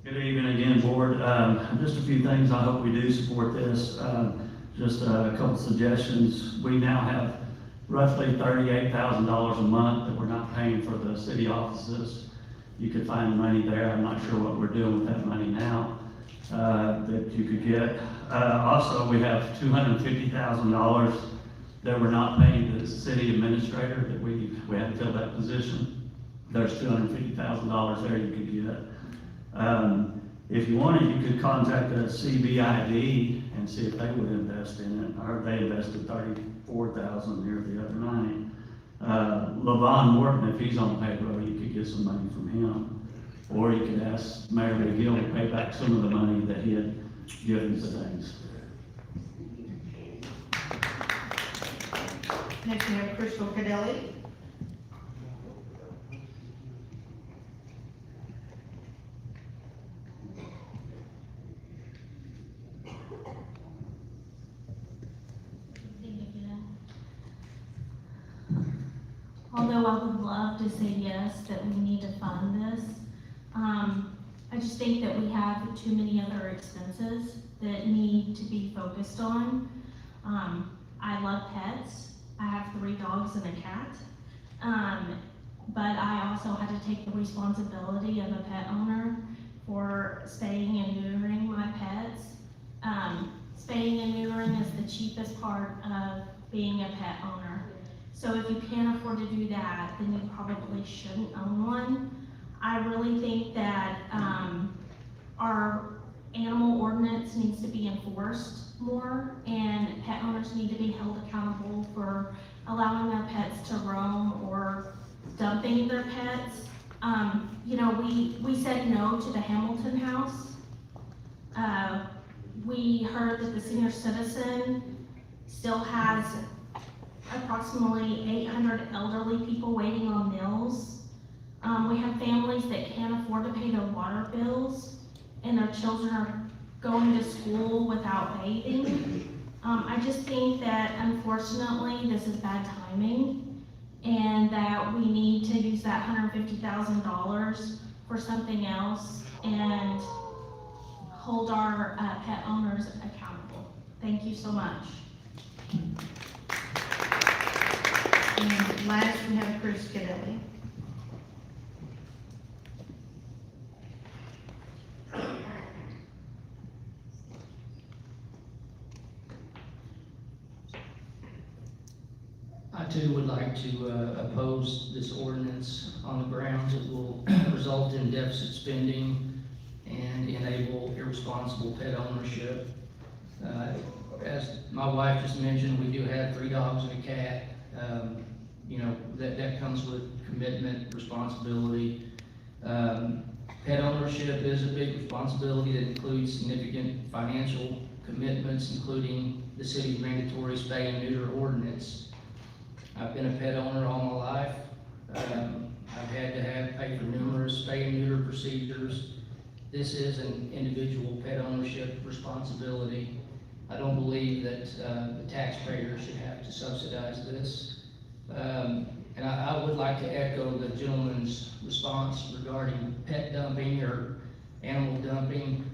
Good evening again, Board. Just a few things. I hope we do support this. Just a couple suggestions. We now have roughly $38,000 a month that we're not paying for the city offices. You could find money there. I'm not sure what we're doing with that money now that you could get. Also, we have $250,000 that we're not paying the city administrator, that we haven't filled that position. There's $250,000 there you could get. If you wanted, you could contact the CBID and see if they would invest in it. I heard they invested $34,000 here the other night. Levon Morton, if he's on payroll, you could get some money from him. Or you could ask Mayor McGill to pay back some of the money that he had given to things. Next we have Crystal Cadelli. Although I would love to say yes, that we need to fund this, I just think that we have too many other expenses that need to be focused on. I love pets. I have 3 dogs and a cat. But I also had to take the responsibility of a pet owner for spaying and neutering my pets. Spaying and neutering is the cheapest part of being a pet owner. So if you can't afford to do that, then you probably shouldn't own one. I really think that our animal ordinance needs to be enforced more, and pet owners need to be held accountable for allowing their pets to roam or dumping their pets. You know, we said no to the Hamilton House. We heard that the senior citizen still has approximately 800 elderly people waiting on meals. We have families that can't afford to pay their water bills, and their children are going to school without bathing. I just think that unfortunately this is bad timing, and that we need to use that $150,000 for something else and hold our pet owners accountable. Thank you so much. And last we have Chris Cadelli. I too would like to oppose this ordinance on the grounds it will result in deficit spending and enable irresponsible pet ownership. As my wife just mentioned, we do have 3 dogs and a cat. You know, that comes with commitment, responsibility. Pet ownership is a big responsibility that includes significant financial commitments, including the city's mandatory spay and neuter ordinance. I've been a pet owner all my life. I've had to pay for numerous spay and neuter procedures. This is an individual pet ownership responsibility. I don't believe that the taxpayer should have to subsidize this. And I would like to echo the gentleman's response regarding pet dumping or animal dumping.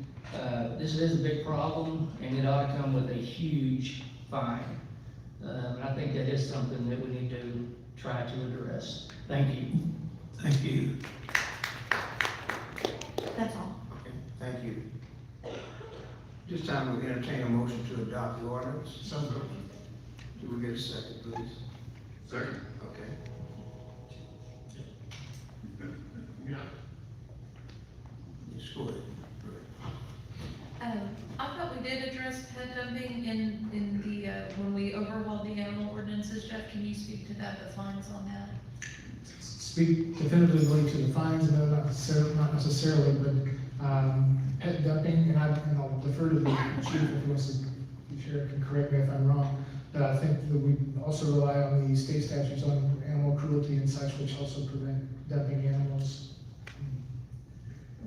This is a big problem, and it ought to come with a huge fine. And I think that is something that we need to try to address. Thank you. Thank you. That's all. Okay, thank you. This time we entertain a motion to adopt the ordinance. So moved. Do we get a second, please? Second. Okay. Yeah. Ms. Gordon. pet dumping in the, when we overhauled the animal ordinances, Jeff, can you speak to that, the fines on that? Speak definitively to the fines, no, not necessarily, but, pet dumping, and I'll defer to the chief if he wants to, the sheriff can correct me if I'm wrong, but I think that we also rely on the state statutes on animal cruelty and such, which also prevent dumping animals.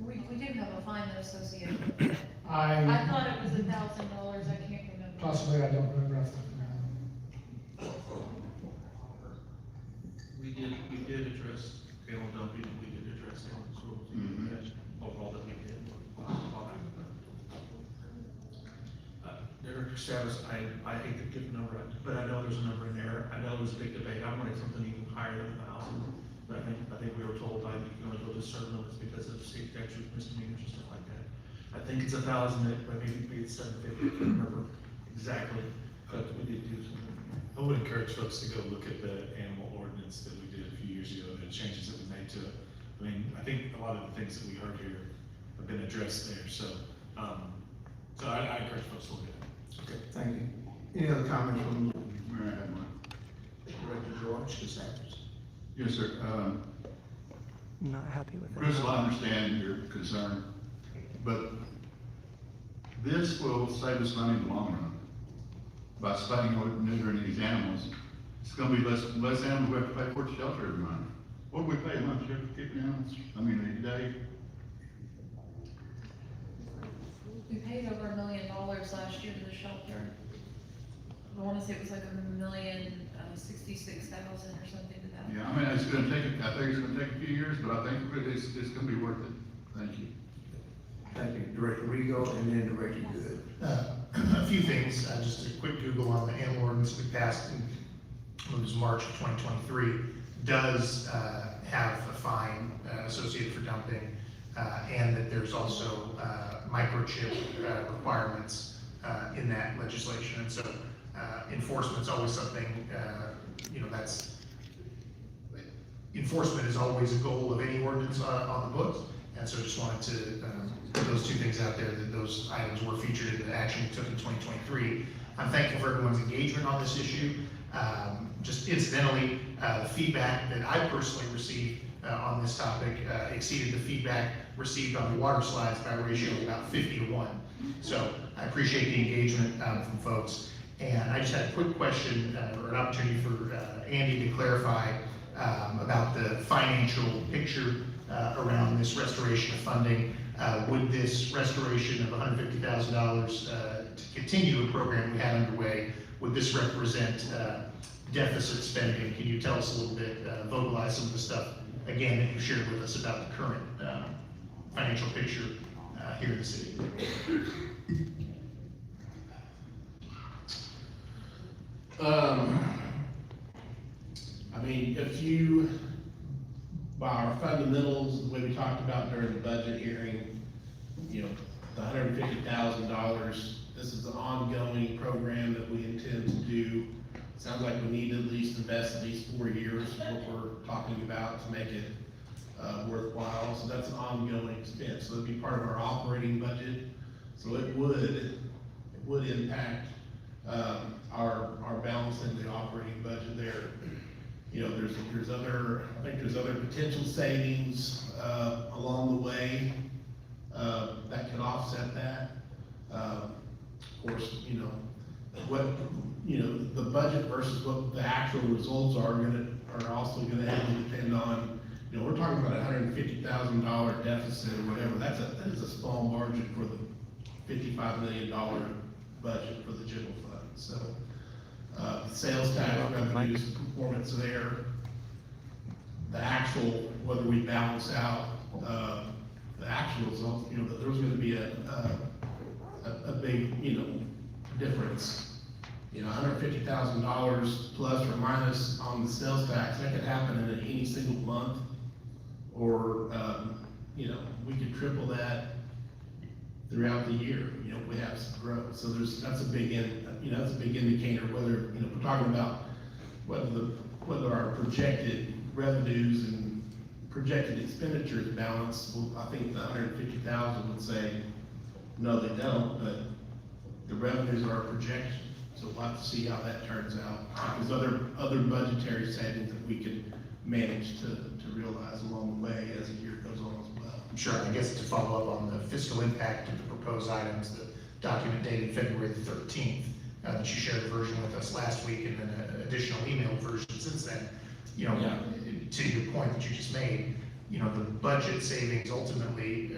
We do have a fine associated with it. I thought it was $1,000, I can't remember. possibly, I don't remember off the top of my head. We did address animal dumping, we did address animal cruelty, that's overall that we did. Director Travis, I hate to give a number, but I know there's a number in there, I know there's a big debate, I wanted something even higher than 1,000, but I think we were told by, you can only go to certain limits because of state statute, misdemeanors and stuff like that. I think it's 1,000, but maybe it's 750, I can't remember exactly, but we did do something. I would encourage folks to go look at the animal ordinance that we did a few years ago, the changes that we made to it. I mean, I think a lot of the things that we heard here have been addressed there, so, I encourage folks to look at it. Okay, thank you. Any other comments from Mayor, I have one. Director George DeSantis? Yes, sir. Not happy with it. Bruce, I understand your concern, but this will save us money in the long run. By spaying or neutering these animals, it's gonna be less animals we have to pay for shelter every month. What do we pay a month, Sheriff, for keeping animals? I mean, a day? We paid over $1 million last year to the shelter. I wanna say it was like $1,066,000 or something to that. Yeah, I mean, it's gonna take, I think it's gonna take a few years, but I think it's gonna be worth it. Thank you. Thank you. Director Rego and then Director Good. A few things, just a quick Google on the animal ordinance we passed in, it was March of 2023, does have a fine associated for dumping, and that there's also microchip requirements in that legislation. And so enforcement's always something, that's, enforcement is always a goal of any ordinance on the books. And so just wanted to put those two things out there, that those items were featured in the action we took in 2023. I'm thankful for everyone's engagement on this issue. Just incidentally, the feedback that I personally received on this topic exceeded the feedback received on the water slides by a ratio of about 50-1. So I appreciate the engagement from folks. And I just had a quick question or an opportunity for Andy to clarify about the financial picture around this restoration of funding. Would this restoration of $150,000 to continue a program we had underway, would this represent deficit spending? Can you tell us a little bit, vocalize some of the stuff, again, that you shared with us about the current financial picture here in the city? I mean, if you, by our fundamentals, the way we talked about during the budget hearing, the $150,000, this is an ongoing program that we intend to do. Sounds like we need to at least invest at least 4 years, what we're talking about, to make it worthwhile. So that's an ongoing expense. So it'd be part of our operating budget. So it would impact our balance in the operating budget there. There's other potential savings along the way that could offset that. Of course, the budget versus what the actual results are also gonna heavily depend on. We're talking about $150,000 deficit or whatever. That is a small margin for the $55 million budget for the general fund. So sales tax revenues, performance there, the actual, whether we balance out the actual results, there's going to be a big, difference. $150,000 plus or minus on the sales tax, that could happen in any single month, or we could triple that throughout the year. If we have some growth, so that's a big indicator whether we're talking about whether our projected revenues and projected expenditures balance. Well, I think the $150,000 would say no, they don't, but The revenues are a projection, so we'll have to see how that turns out. There's other budgetary savings that we can manage to realize along the way as the year goes on as well. Sure, I guess to follow up on the fiscal impact of the proposed items, the document dated February the 13th, that you shared a version with us last week and then an additional email version since then. You know, to your point that you just made, you know, the budget savings ultimately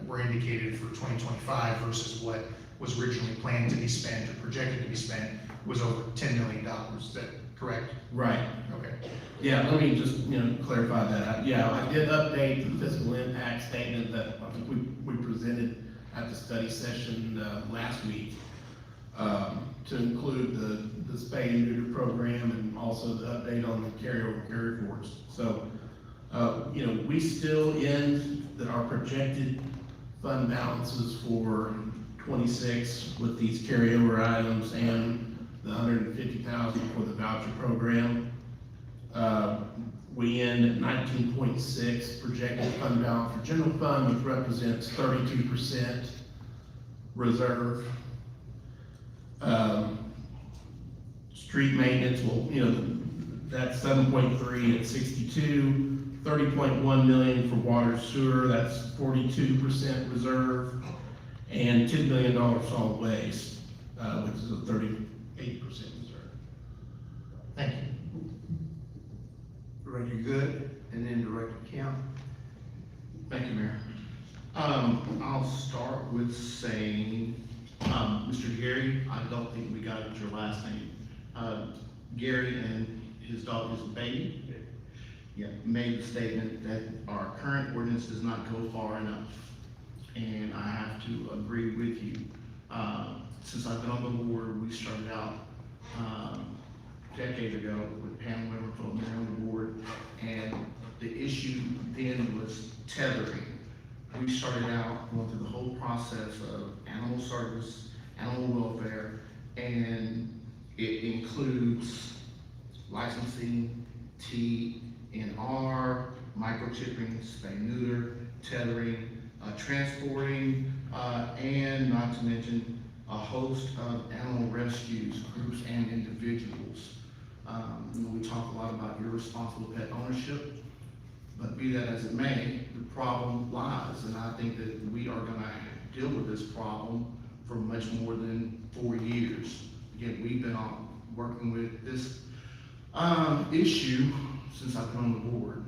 were indicated for 2025 versus what was originally planned to be spent or projected to be spent was over $10 million. Is that correct? Right. Okay. Yeah, let me just, clarify that. Yeah, I did update the fiscal impact statement that I think we presented at the study session last week to include the spay and neuter program and also the update on the carryover carry forwards. So, we still end our projected fund balances for 26 with these carryover items and the 150,000 for the voucher program. We end at 19.6 projected fund balance for general fund, which represents 32% reserve. Street maintenance that's 7.3 at 62, 30.1 million for water sewer, that's 42% reserve, and $10 million solid waste, which is a 38% reserve. Thank you. Director Good, and then Director Kemp. Thank you, Mayor. I'll start with saying, Mr. Gary, I don't think we got your last name. Gary and his dog is a baby. Yeah, made the statement that our current ordinance does not go far enough. And I have to agree with you. Since I've been on the board, we started out a decade ago with Pam Wimmerfeld and on the board, and the issue then was tethering. We started out going through the whole process of animal service, animal welfare, and it includes licensing, TNR, microchipping, spay neuter, tethering, transporting, and not to mention a host of animal rescues, groups and individuals. We talk a lot about irresponsible pet ownership, but be that as it may, the problem lies, and I think that we are gonna deal with this problem for much more than 4 years. Again, we've been working with this issue since I've been on the board.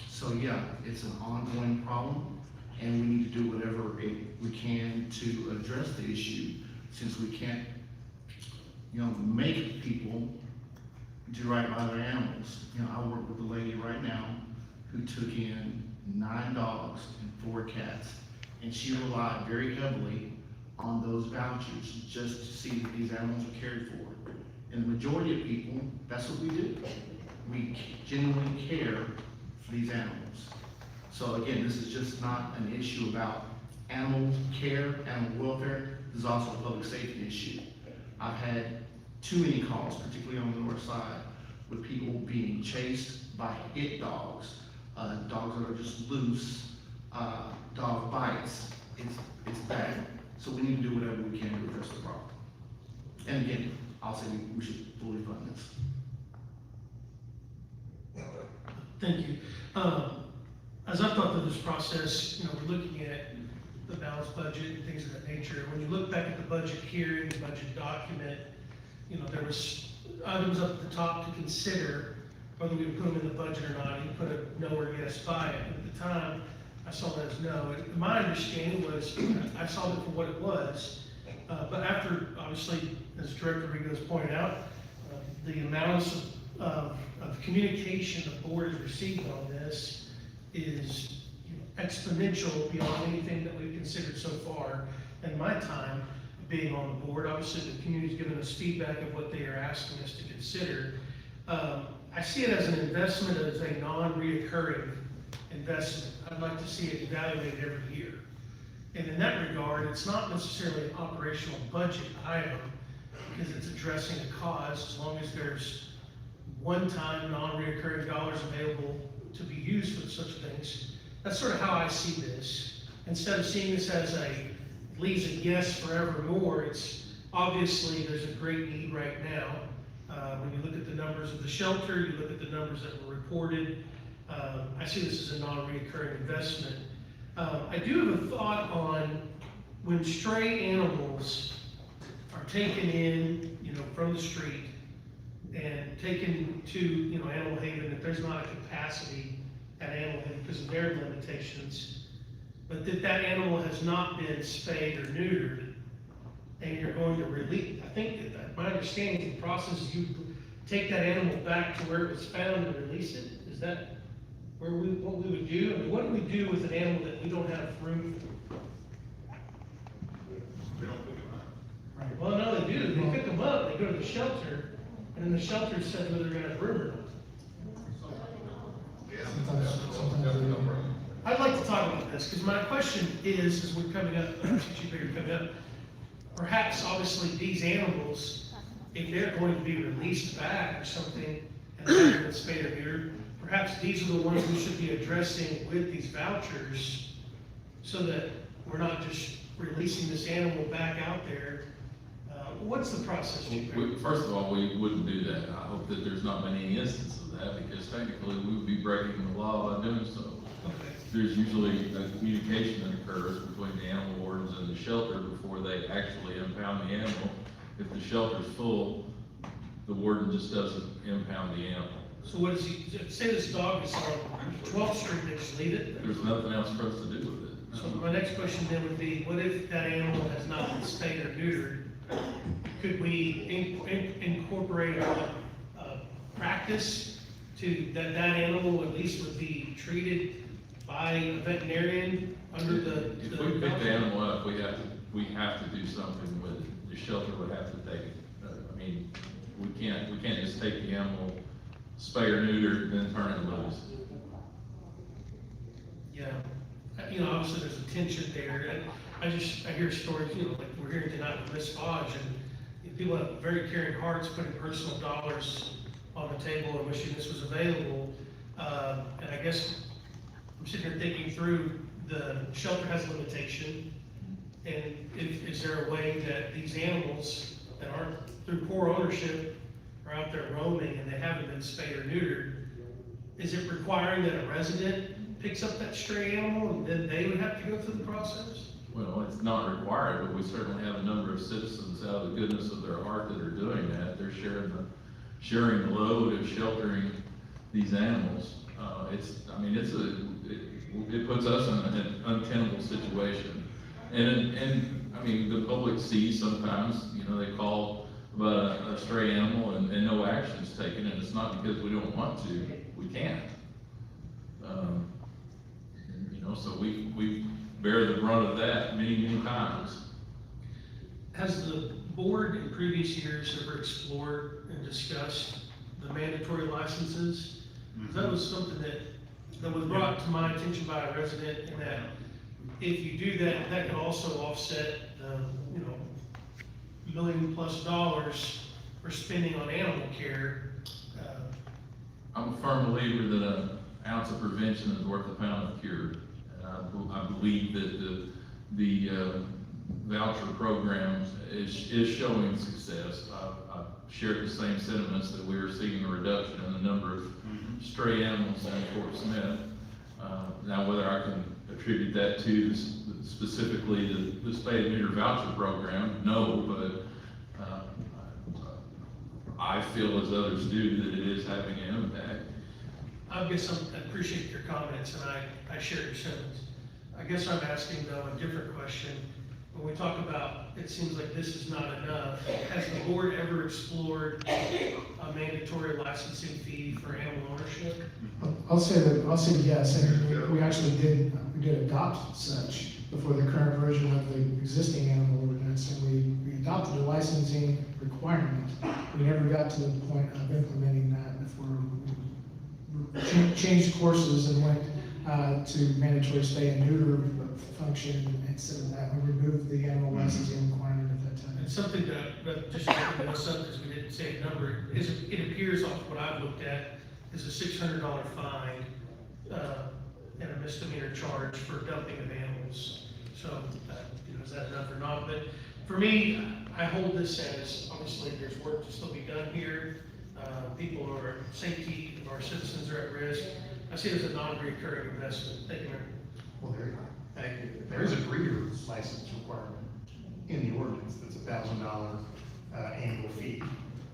So yeah, it's an ongoing problem, and we need to do whatever we can to address the issue, since we can't, make people do right by their animals. I work with a lady right now who took in 9 dogs and 4 cats, and she relied very heavily on those vouchers just to see that these animals are cared for. And the majority of people, that's what we do. We genuinely care for these animals. So again, this is just not an issue about animal care, animal welfare. This is also a public safety issue. I've had too many calls, particularly on the north side, with people being chased by hit dogs, dogs that are just loose, dog bites. It's bad. So we need to do whatever we can to address the problem. And again, I'll say we should fully fund this. Thank you. As I've thought through this process, we're looking at the balanced budget and things of that nature. When you look back at the budget hearing, the budget document, there was items up at the top to consider whether we would put them in the budget or not. You put a no or yes by it. At the time, I saw that as no. My understanding was I saw it for what it was, but after, obviously, as Director Rios pointed out, the amounts of communication the board has received on this is exponential beyond anything that we've considered so far in my time being on the board. Obviously, the community's given us feedback of what they are asking us to consider. I see it as an investment, as a non-reoccurring investment. I'd like to see it evaluated every year. And in that regard, it's not necessarily an operational budget item, because it's addressing a cause, as long as there's one-time, non-reoccurring dollars available to be used for such things. That's sort of how I see this. Instead of seeing this as leaves it yes forevermore. It's obviously, there's a great need right now. When you look at the numbers of the shelter, you look at the numbers that were reported, I see this as a non-recurring investment. I do have a thought on when stray animals are taken in, from the street and taken to, Animal Haven, if there's not a capacity at Animal Haven because of their limitations, but that animal has not been spayed or neutered, and you're going to release, I think that my understanding of the process is you take that animal back to where it was found and release it. Is that what we would do? I mean, what do we do with an animal that we don't have room for? We don't pick them up. Right. Well, no, they do. They pick them up, they go to the shelter, and then the shelter says whether they're gonna have room or not. I'd like to talk about this, because my question is, as we're coming up, perhaps obviously these animals, if they're going to be released back or something, and they're been spayed or neutered, perhaps these are the ones we should be addressing with these vouchers, so that we're not just releasing this animal back out there. What's the process, Chief? First of all, we wouldn't do that. I hope that there's not many instances of that, because technically we would be breaking the law by doing so. Okay. There's usually a communication that occurs between the animal wardens and the shelter before they actually impound the animal. If the shelter's full, the warden just doesn't impound the animal. So what is he, say this dog is on 12th Street, they just leave it? There's nothing else for us to do with it. So my next question then would be, what if that animal has not been spayed or neutered? Could we incorporate a practice to that animal at least would be treated by a veterinarian under the? If we pick the animal up, we have to do something with it. The shelter would have to take it. I mean, we can't just take the animal, spay or neuter, then turn it loose. Yeah, obviously there's a tension there, and I hear stories, like we're hearing tonight with Miss Hodge, and people have very caring hearts putting personal dollars on the table and wishing this was available. And I guess I'm sitting here thinking through, the shelter has a limitation, and is there a way that these animals that aren't, through poor ownership, are out there roaming and they haven't been spayed or neutered? Is it requiring that a resident picks up that stray animal and then they would have to go through the process? Well, it's not required, but we certainly have a number of citizens out of the goodness of their heart that are doing that. They're sharing the load of sheltering these animals. It puts us in an untenable situation. And the public sees sometimes, they call about a stray animal and no action is taken, and it's not because we don't want to, we can't. So we bear the brunt of that many, many times. Has the board in previous years ever explored and discussed the mandatory licenses? That was something that was brought to my attention by a resident, and that if you do that, that could also offset the, $1 million+ for spending on animal care. I'm a firm believer that an ounce of prevention is worth a pound of cure. I believe that the voucher program is showing success. I share the same sentiments that we are seeing a reduction in the number of stray animals in Fort Smith. Now, whether I can attribute that to specifically the spay and neuter voucher program, no, but I feel as others do that it is having an impact. I appreciate your comments, and I share your sentiments. I guess I'm asking though a different question. When we talk about, it seems like this is not enough, has the board ever explored a mandatory licensing fee for animal ownership? I'll say yes, and we actually did adopt such before the current version of the existing animal ordinance, and we adopted a licensing requirement. We never got to the point of implementing that before we changed courses and went to mandatory spay and neuter function instead of that. We removed the animal licensing requirement at that time. And something that just to look this up, because we didn't say a number, it appears off what I've looked at is a $600 fine and a misdemeanor charge for dumping of animals. So, is that enough or not? But for me, I hold this as, obviously, there's work to still be done here. People are, safety of our citizens are at risk. I see it as a non-recurring investment. Thank you, Mayor. Well, there is a breeder license requirement in the ordinance, that's $1,000 annual fee.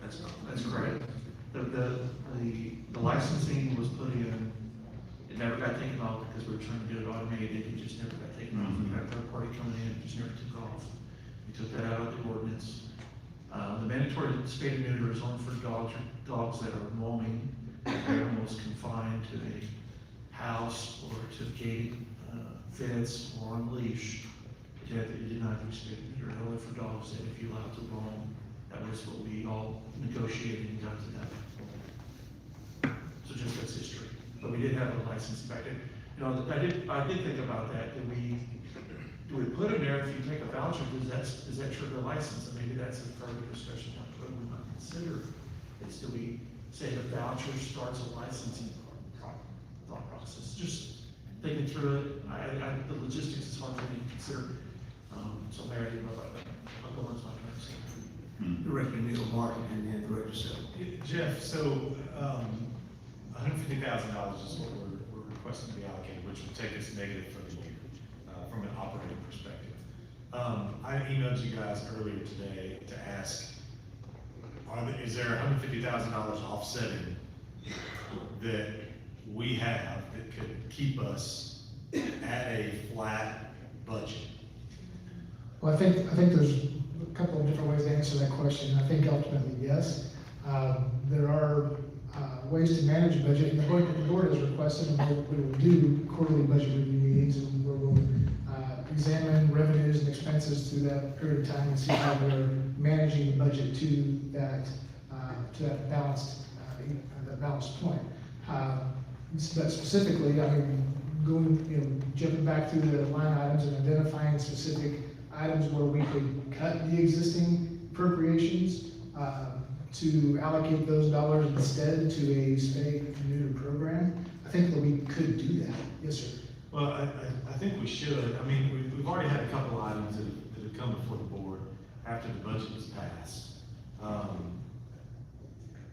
That's correct. The licensing was put in, it never got taken off because we were trying to do it automated, it just never got taken off. We had a third party coming in, it just never took off. We took that out of the ordinance. The mandatory spay and neuter is only for dogs that are roaming, animals confined to a house or to a gated fence or on leash. You did not do spay and neuter, only for dogs that if you allow to roam. That was what we all negotiated and got to that. So just that's history. But we did have a license back then. I did think about that. Do we put them there if you take a voucher? Does that trigger a license? And maybe that's a further discussion on what we might consider. Do we say the voucher starts a licensing thought process? Just thinking through it. The logistics is hard for me to consider. So Mary, I'll go on to my next. Director Neil Martin and then Director Sell. Jeff, so, $150,000 is what we're requesting to be allocated, which will take us negative for the year, from an operating perspective. I emailed you guys earlier today to ask, is there $150,000 offsetting that we have that could keep us at a flat budget? Well, I think there's a couple of different ways to answer that question. I think ultimately, yes. There are ways to manage a budget, and the board has requested, and we will do quarterly budget review meetings, and we will examine revenues and expenses through that period of time and see how we're managing the budget to that balanced point. But specifically, jumping back through the line items and identifying specific items where we could cut the existing appropriations to allocate those dollars instead to a spay and neuter program. I think that we could do that. Yes, sir. Well, I think we should. I mean, we've already had a couple of items that have come before the board after the budget was passed.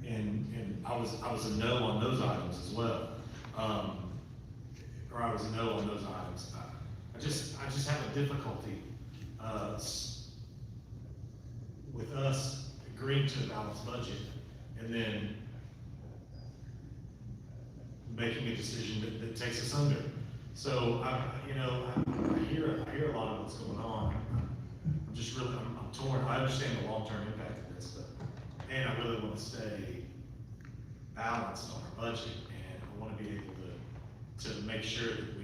And I was a no on those items as well. Or I was a no on those items. I just have a difficulty with us agreeing to a balanced budget and then making a decision that takes us under. So I hear a lot of what's going on. I'm torn. I understand the long-term impact of this stuff, and I really want to stay balanced on our budget, and I want to be able to make sure that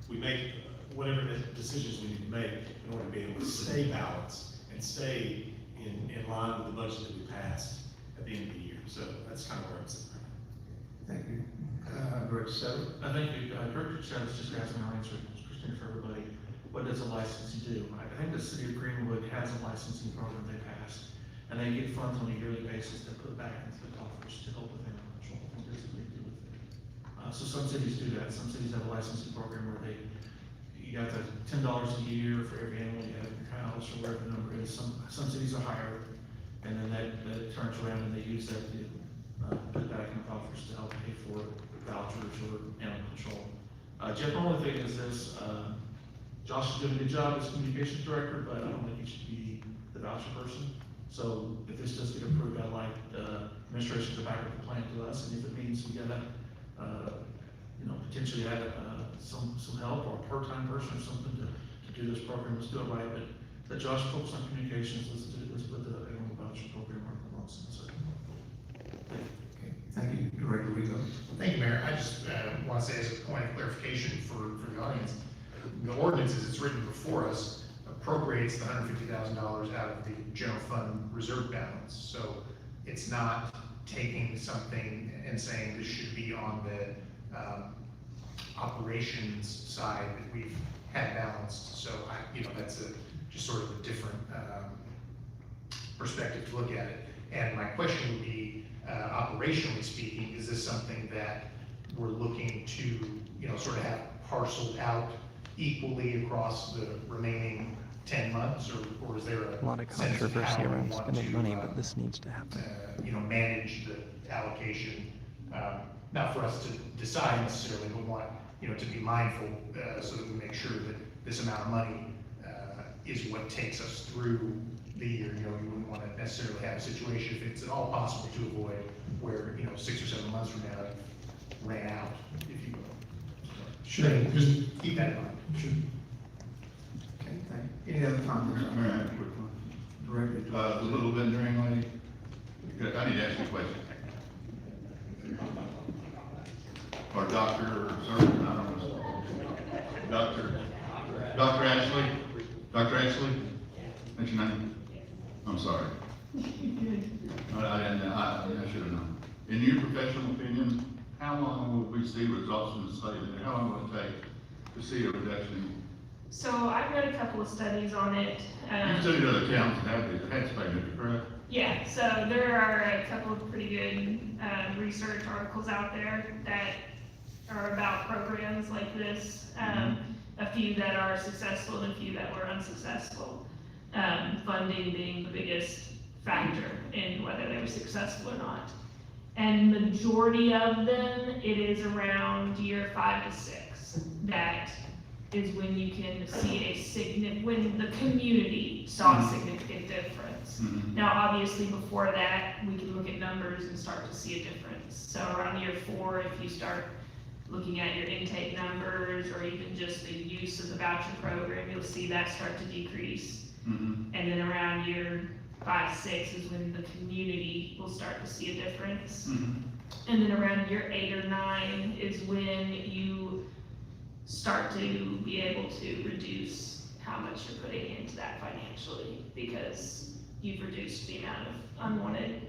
we make whatever decisions we need to make in order to be able to stay balanced and stay in line with the budget that we passed at the end of the year. So that's kind of where I'm sitting right now. Thank you. Director Sell. I think Director Chavez just asked me, I'll answer it, Christine, for everybody. What does a licensee do? I think the city of Greenwood has a licensing program they passed, and they get funds on a yearly basis to put back into the coffers to help with animal control. I think that's a big deal with it. So some cities do that. Some cities have a licensing program where you got the $10 a year for every animal you have in your house or whatever the number is. Some cities are higher, and then that turns around and they use that to put back in the coffers to help pay for vouchers or animal control. Jeff, the only thing is this, Josh is doing a good job as communications director, but I don't think he should be the voucher person. So if this does get approved, I'd like the administration to back up the plan to us, and if it means we gotta, potentially add some help or a part-time person or something to do this program, let's do it right. But Josh focus on communications, let's put the animal voucher program alongside. So, Thank you, Director Rico. Thank you, Mayor. I just want to say as a point of clarification for the audience, the ordinance as it's written before us appropriates the $150,000 out of the general fund reserve balance. So it's not taking something and saying this should be on the operations side that we've had balanced. So that's just sort of a different perspective to look at it. And my question would be, operationally speaking, is this something that we're looking to, sort of have parceled out equally across the remaining 10 months, or is there A lot of sense of how controversy we around want spending to, money, but this needs to happen. manage the allocation? Not for us to decide necessarily, but want, to be mindful, so that we make sure that this amount of money, is what takes us through the year. You wouldn't want to necessarily have a situation, if it's at all possible to avoid, where, 6 or 7 months from now, it ran out, if you will. Sure. Just keep that in mind. Sure. Okay, thank you. Any other comments? Mayor, I have a quick one. Directly to. The little vending lady, good, I need to ask you a question. Or doctor, or surgeon, I don't know. Dr. Ashley? Dr. Ashley? What's your name? I'm sorry. I should have known. In your professional opinion, how long will we see results from the study? How long will it take to see a reduction? So I've read a couple of studies on it. You studied other towns that have the tax payment, correct? Yeah, so there are a couple of pretty good research articles out there that are about programs like this. A few that are successful and a few that were unsuccessful. Funding being the biggest factor in whether they were successful or not. And majority of them, it is around year 5 to 6. That is when you can see when the community saw a significant difference. Now, obviously, before that, we can look at numbers and start to see a difference. So around year 4, if you start looking at your intake numbers or even just the use of the voucher program, you'll see that start to decrease. And then around year 5, 6 is when the community will start to see a difference. And then around year 8 or 9 is when you start to be able to reduce how much you're putting into that financially, because you've reduced the amount of unwanted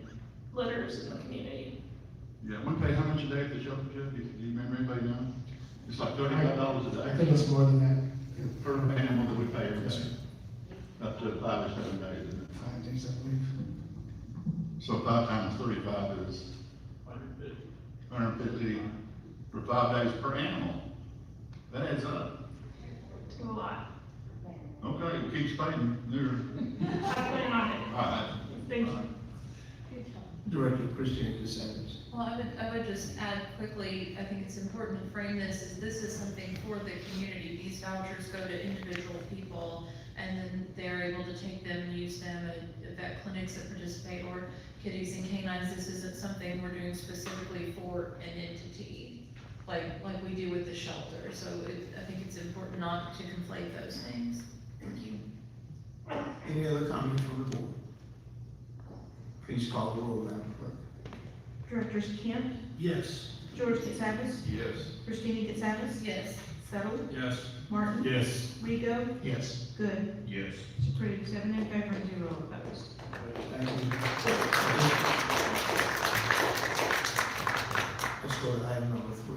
litters in the community. Yeah, we pay how much a day at the shelter, Jeff? Do you remember anybody know? It's like $35 a day. I think it's more than that. Per animal that we pay every day. Up to 5 or 7 days, isn't it? 5 days, I believe. So 5 times 35 is 150 for 5 days per animal. That adds up. To a lot. Okay, we'll keep spending. I plan on it. All right. Thank you. Director Christina DeSantis. Well, I would just add quickly, I think it's important to frame this is something for the community. These vouchers go to individual people, and then they're able to take them and use them at vet clinics that participate, or kitties and canines. This isn't something we're doing specifically for an entity, like we do with the shelter. So I think it's important not to conflate those things. Thank you. Any other comments from the board? Please call the roll, Madam Clerk. Directors Kemp, Yes. George Katsakis, Yes. Christina Katsakis, Yes. Settle, Yes. Martin, Yes. Rico, Yes. Good. Yes. It's approved, 7 in favor and 0 opposed. Thank you. Let's go to item number 3.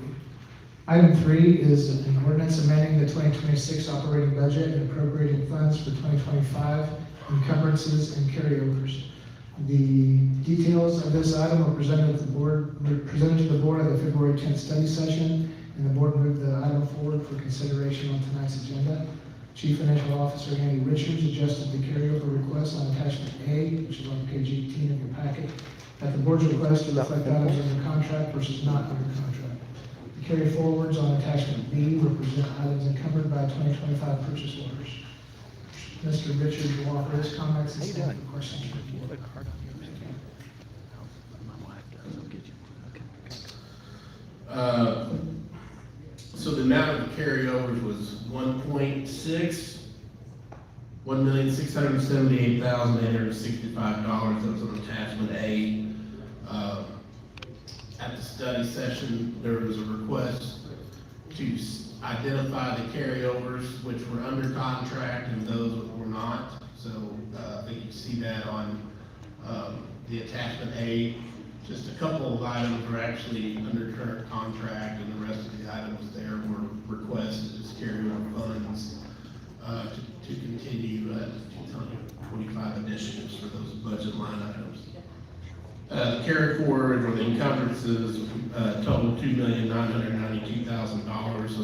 Item 3 is an ordinance amending the 2026 operating budget and appropriating funds for 2025 encumbrances and carryovers. The details of this item were presented to the board at the February 10th study session, and the board moved the item forward for consideration on tonight's agenda. Chief Financial Officer Andy Richards adjusted the carryover request on attachment A, which is on page 18 of your packet, at the board's request to reflect items under contract versus not under contract. The carry forwards on attachment B represent items encumbered by 2025 purchase orders. Mr. Richards will offer his comments and stand for questions. So the amount of the carryovers was $1,678,865. That was on attachment A. At the study session, there was a request to identify the carryovers which were under contract and those that were not. So I think you see that on the attachment A. Just a couple of items were actually under current contract, and the rest of the items there were requested as carryover funds to continue 2025 initiatives for those budget line items. The carry forward or the encumbrances total $2,992,000. So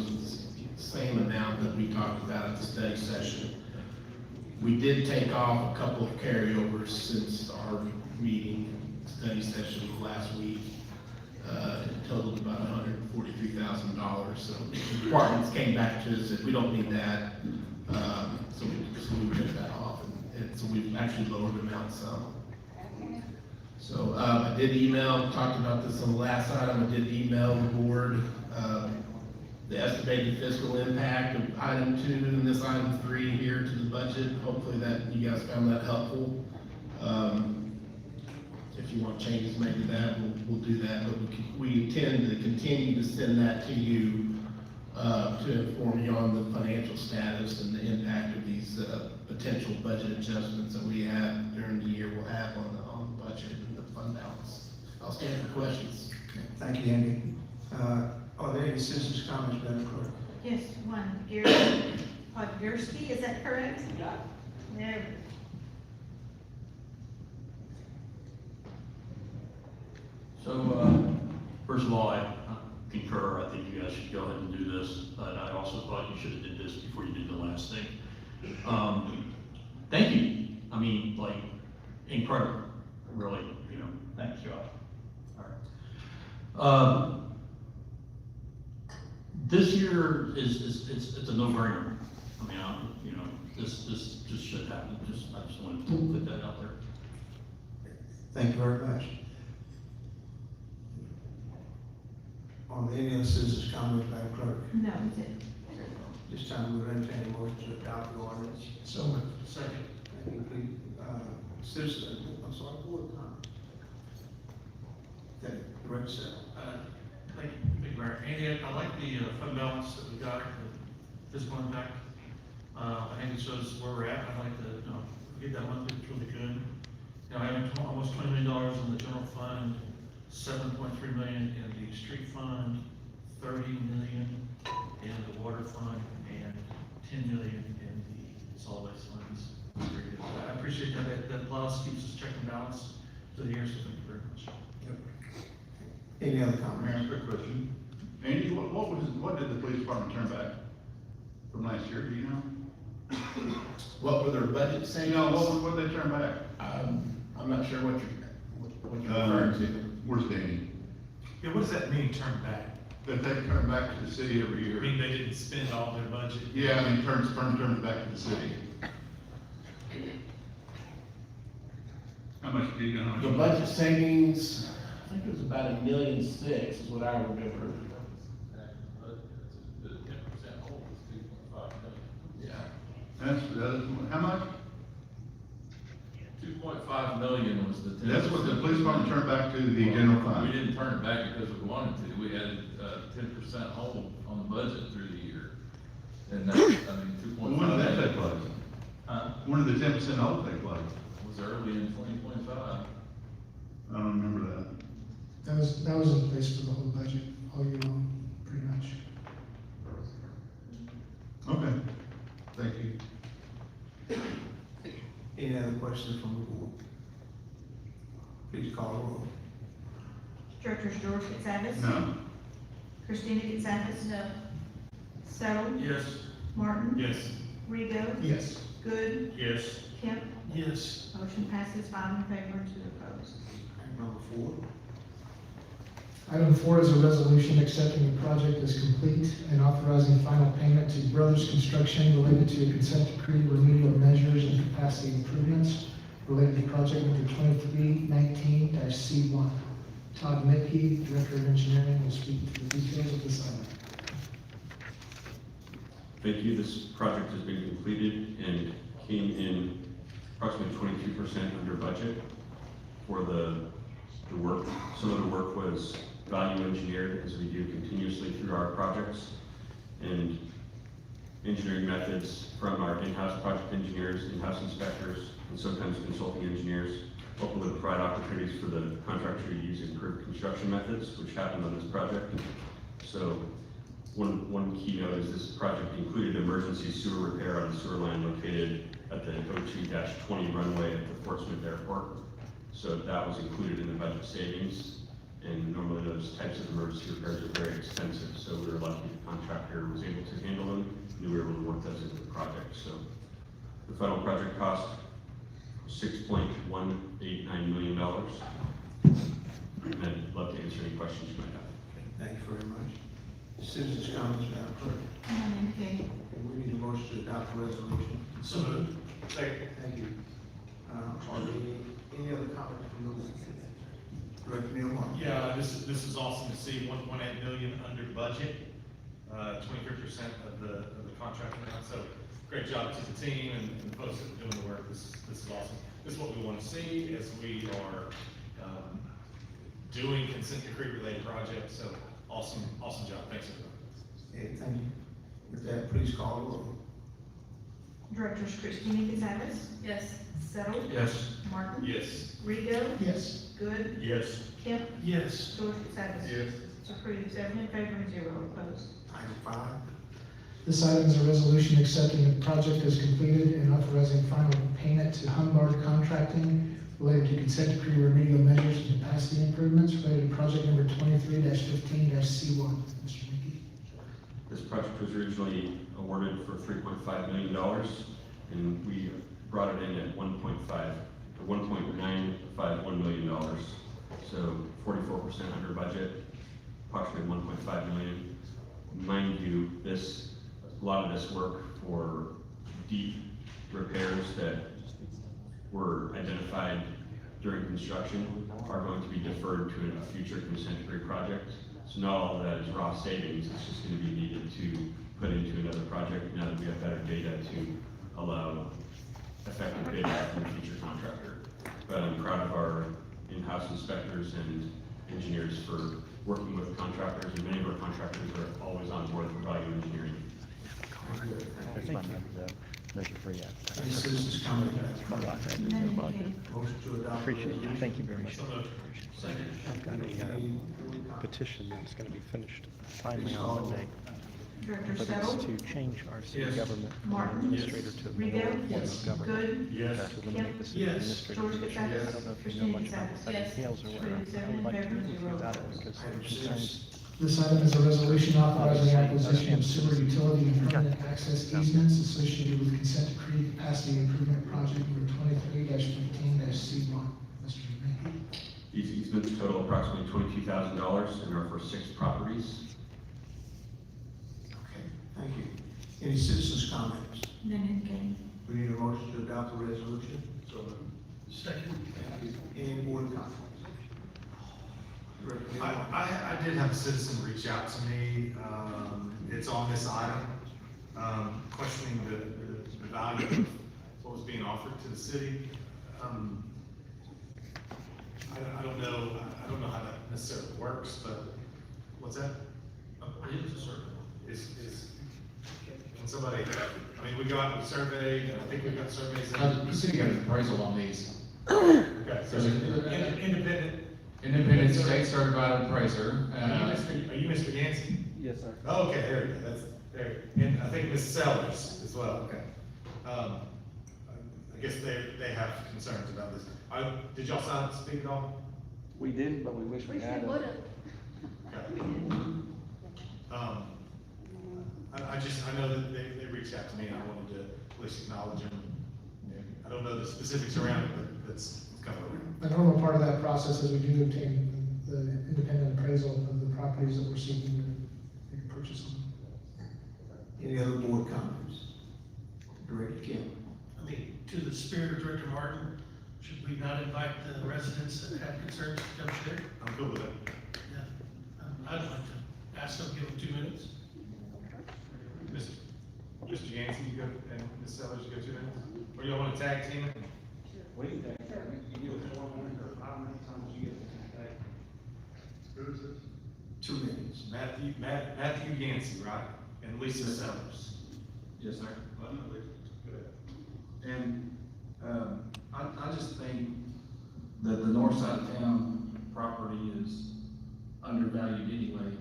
same amount that we talked about at the study session. We did take off a couple of carryovers since our meeting, study session last week. It totaled about $143,000, so departments came back to us and said, we don't need that. So we took that off, and so we've actually lowered the amount some. So, I did email, talked about this on the last item, I did email the board, the estimated fiscal impact of item 2 and this item 3 here to the budget. Hopefully that, you guys found that helpful. If you want changes made to that, we'll do that, but we intend to continue to send that to you, to inform you on the financial status and the impact of these, potential budget adjustments that we have during the year we'll have on the budget and the fund balance. I'll stand for questions. Thank you, Andy. Are there any citizens' comments, Madam Clerk? Yes, one, Gary Podgorski, is that correct? Yeah. There. So, first of all, I concur. I think you guys should go ahead and do this, but I also thought you should have did this before you did the last thing. Thank you. I mean, like, incredible, really, you know, thanks, Josh. All right. This year it's a no-brainer. I mean, you know, this just should happen. I just wanted to put that out there. Thank you very much. Are there any other citizens' comments, Madam Clerk? No, that's it. This time we'll entertain a motion to adopt the ordinance. So moved. Second. Thank you, please. Citizen, I'm sorry, board comment. Okay, Director Sell. Thank you, Mayor. Andy, I like the fund balance that we got, the fiscal impact. I think it shows where we're at. I'd like to, get that monthly, it's really good. You know, having almost $20 million in the general fund, $7.3 million in the street fund, $30 million in the water fund, and $10 million in the solid waste funds. Very good. I appreciate that plus keeps us check and balance to the year, so thank you very much. Any other comments? Mayor, quick question. Andy, what did the police department turn back from last year, do you know? What were their budget saying? No, what did they turn back? I'm not sure what you're referring to. Where's Danny? Yeah, what does that mean, turn back? That they turn back to the city every I year. mean, they didn't spend all their budget? Yeah, I mean, turns back to the city. How much do you know? The budget savings, I think it was about $1.6 million is what I remember. Yeah. That's, how much? 2.5 million was the. That's what the police department turned back to the general fund. We didn't turn it back because we wanted to. We had 10% hold on the budget through the year. And that's, I mean, 2.5. When did that take place? Huh? When did the 10% hold take place? It was early in 2025. I don't remember that. That was in place for the whole budget, all year long, pretty much. Okay, thank you. Any other questions from the board? Please call the roll. Directors George Katsavas? No? Christina Katsavas? No. Settle? Yes. Martin? Yes. Rego? Yes. Good? Yes. Kemp? Yes. Motion passes 5 in favor and 2 opposed. Item number 4. Item 4 is a resolution accepting the project as complete and authorizing final payment to Brothers Construction related to a consent decree remedial measures and capacity improvements related to project number 2319-C1. Todd Mickey, Director of Engineering, will speak to the details of this item. Thank you. This project has been completed and came in approximately 22% under budget for the work. Some of the work was value engineered, as we do continuously through our projects, and engineering methods from our in-house project engineers, in-house inspectors, and sometimes consulting engineers, hopefully to provide opportunities for the contractor to use improved construction methods, which happened on this project. So one key note is this project included emergency sewer repair on the sewer line located at the 02-20 runway at the Fort Smith Airport. So that was included in the budget savings, and normally those types of emergency emergency repairs are very expensive, so we were lucky the contractor was able to handle them, and we were able to work those into the project, so. The final project cost, $6.189 million. And I'd love to answer any questions you might have. Thank you very much. Citizens' comments, Madam Clerk. None indicated. We need a motion to adopt the resolution. So moved. Second. Thank you. Are there any other comments from those? Director Neal Martin. Yeah, this is awesome to see, 1.8 million under budget, 23% of the contract amount, so great job to the team and the folks that are doing the work, this is awesome. This is what we want to see as we are, doing consent decree related projects, so awesome job, thanks everyone. Okay, thank you. With that, please call the roll. Directors Christina Gonzalez, Yes. Settle, Yes. Martin, Yes. Rigo, Yes. Good, Yes. Kemp, Yes. George Gonzalez. Yes. Approved, 7 in favor and 0 opposed. Item 5. This item is a resolution accepting the project as completed and authorizing final payment to Humbard Contracting related to consent decree remedial measures and capacity improvements related to project number 23-15-C1. Mr. Mickey. This project was originally awarded for $3.5 million, and we brought it in at 1.951 million dollars. So 44% under budget, approximately 1.5 million. Mind you, a lot of this work for deep repairs that were identified during construction are going to be deferred to a future consent decree project. So not all of that is raw savings, it's just going to be needed to put into another project now that we have better data to allow effective bidding from the future contractor. But I'm proud of our in-house inspectors and engineers for working with contractors, and many of our contractors are always on board for value engineering. Any citizens' comments? Motion to adopt. Appreciate it. Thank you very much. Second. I've got a petition that's going to be finished finally on Monday. Director But Settle, it's to change our city Yes. government from Martin. administrator to Rigo, mayoral form Yes. of government. Good, Yes. To eliminate the city Yes. administrator George position. Gonzalez. I don't know if you know Christina much about Gonzalez. that Yes. details or whatever. Approved, I would like to 7 in speak favor, about it 0 because Item it concerns 6. This item is a resolution authorizing acquisition of sewer utility and permanent access easements associated with consent decree capacity improvement project number 23-15-C1. Mr. Mickey. These easements total approximately $22,000 and are for 6 properties. Okay, thank you. Any citizens' comments? None indicated. We need a motion to adopt the resolution. Second. Thank you. Any board comments? Director Neal Martin. I did have a citizen reach out to me, it's on this item, questioning the value of what was being offered to the city. I don't know how that necessarily works, but, what's that? Is, can somebody, I mean, we go out and survey, and I think we've got surveys. The city got an appraisal on these. Okay, so independent. Independent state certified appraiser. Are you Mr. Yancey? Yes, sir. Oh, okay, there you go, that's, there, and I think Ms. Sellers as well, okay. I guess they have concerns about this. Did y'all sign up to speak at all? We didn't, but we wish we had. Okay. I know that they reached out to me, and I wanted to at least acknowledge them. And I don't know the specifics around it, but that's coming around. The normal part of that process is we do obtain the independent appraisal of the properties that we're seeking to purchase them. Any other board comments? Director Kim. I mean, to the spirit of Director Martin, should we not invite the residents that have concerns to come share? I'm good with it. Yeah. I'd like to ask them, give them 2 minutes. Mr. Yancey, you go, and Ms. Sellers, you go 2 minutes? Or y'all want to tag team it? We can take care of it. You give us 1 minute or 5 minutes, how much you get to take? Who is this? 2 minutes. Matthew Yancey, right? And Lisa Sellers. Yes, sir. Well, no, Lisa. Good. And, I just think that the north side of town property is undervalued anyway.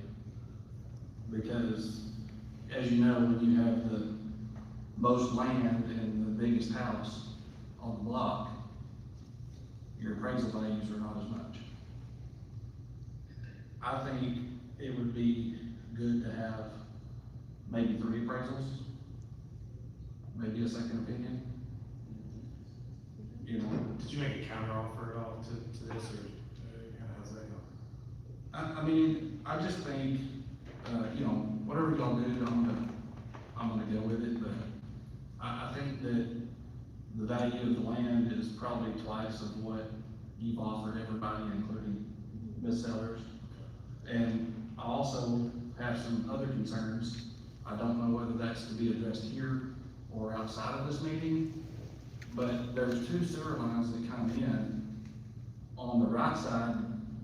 Because, as you know, when you have the most land and the biggest house on the block, your appraisal values are not as much. I think it would be good to have maybe 3 appraisals, maybe a second opinion. You know, Did you make a counter offer at all to this, or kind of how's that going? I mean, I just think, you know, whatever y'all do, I'm gonna go with it, but I think that the value of the land is probably twice of what you've offered everybody, including Ms. Sellers. And I also have some other concerns. I don't know whether that's to be addressed here or outside of this meeting, but there's 2 sewer lines that come in on the right side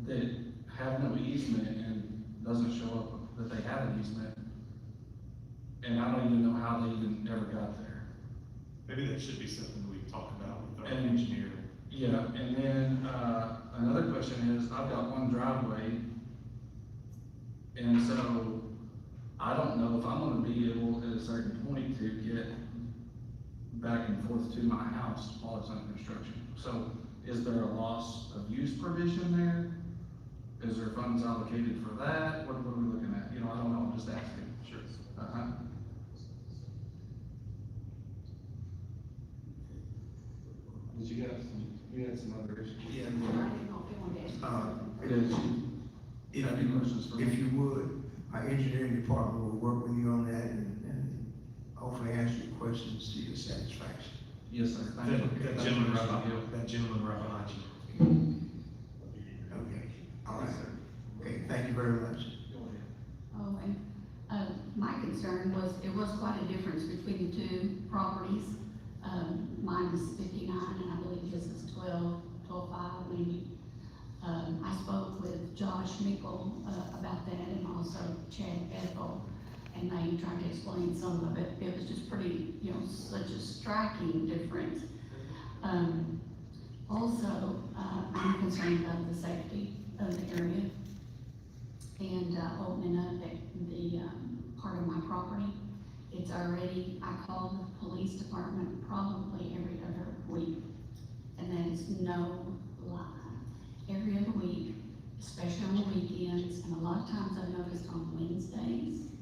that have no easement and doesn't show up that they have an easement. And I don't even know how they even ever got there. Maybe that should be something we talk about with our And- engineer. Yeah, and then, another question is, I've got 1 driveway, and so I don't know if I'm gonna be able at a certain point to get back and forth to my house while it's under construction. So is there a loss of use provision there? Is there funds allocated for that? What are we looking at? You know, I don't know, I'm just asking. Sure. Uh-huh. Did you had some other issues? Yeah. Did you have any questions for me? If you would, our engineering department will work with you on that and hopefully answer your questions to your satisfaction. Yes, sir. Thank you. That gentleman right behind you. Okay, all right. Okay, thank you very much. Oh, and, my concern was, it was quite a difference between the 2 properties. Mine is 59, and I believe his is 12.5 maybe. I spoke with Josh Mickle, about that, and also Chad Bethel, and they tried to explain some of it. It was just pretty, you know, such a striking difference. Also, I'm concerned about the safety of the area and opening up the part of my property. It's already, I call the police department probably every other week, and that is no lie. Every other week, especially on the weekends, and a lot of times I've noticed on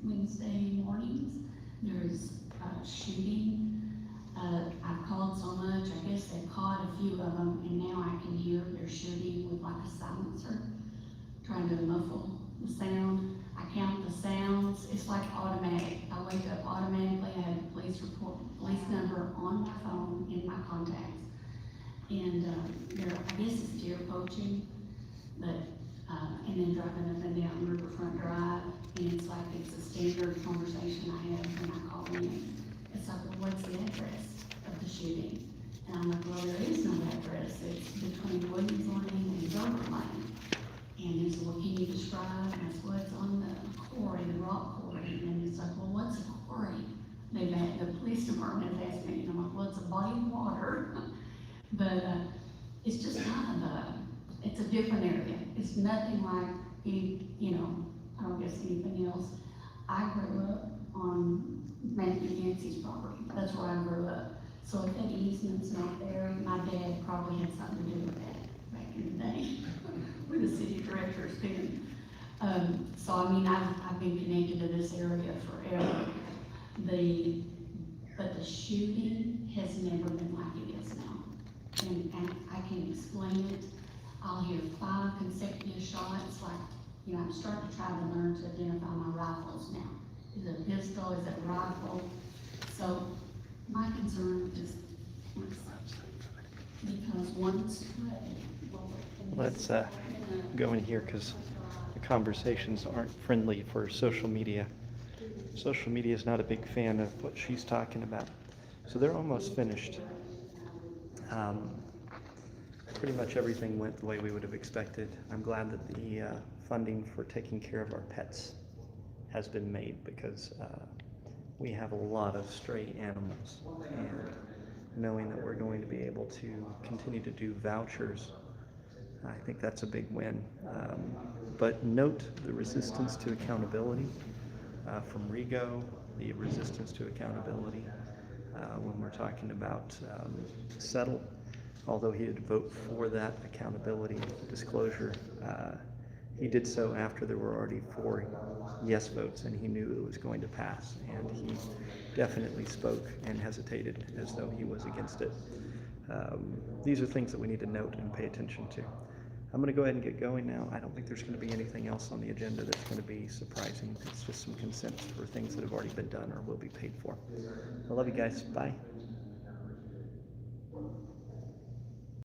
Wednesday mornings, there's shooting. I've called so much, I guess they caught a few of them, and now I can hear they're shooting with like a silencer, trying to muffle the sound. I count the sounds, it's like automatic. I wake up automatically, I have the police number on my phone in my contacts. And I guess it's deer poaching, but, and then driving up and down Riverfront Drive, and it's like, it's a standard conversation I have when I call in. It's like, well, what's the address of the shooting? And I'm like, well, there is no address, it's between Williams Lane and Gerber Lane. And it's, well, can you describe, and that's what's on the quarry, the rock quarry, and it's like, well, what's a quarry? The police department has asked me, and I'm like, well, it's a body of water. But, it's just kind of it's a different area. It's nothing like any, you know, I don't guess anything else. I grew up on Matthew Yancey's property. That's where I grew up. So if that easement's not there, my dad probably had something to do with that back in the day with the city director's pen. So I mean, I've been connected to this area forever. But the shooting has never been like it is now. And I can explain it. I'll hear 5 consecutive shots, like, you know, I'm starting to try to learn to identify my rifles now. Is it a pistol, is it a rifle? So my concern is because once. Let's go in here because the conversations aren't friendly for social media. Social media is not a big fan of what she's talking about. So they're almost finished. Pretty much everything went the way we would have expected. I'm glad that the funding for taking care of our pets has been made because we have a lot of stray animals, and knowing that we're going to be able to continue to do vouchers, I think that's a big win. But note the resistance to accountability from Rigo, the resistance to accountability when we're talking about Settle. Although he did vote for that accountability disclosure, He did so after there were already 4 yes votes, and he knew it was going to pass, and he definitely spoke and hesitated as though he was against it. These are things that we need to note and pay attention to. I'm going to go ahead and get going now. I don't think there's going to be anything else on the agenda that's going to be surprising. It's just some consents for things that have already been done or will be paid for. I love you guys. Bye.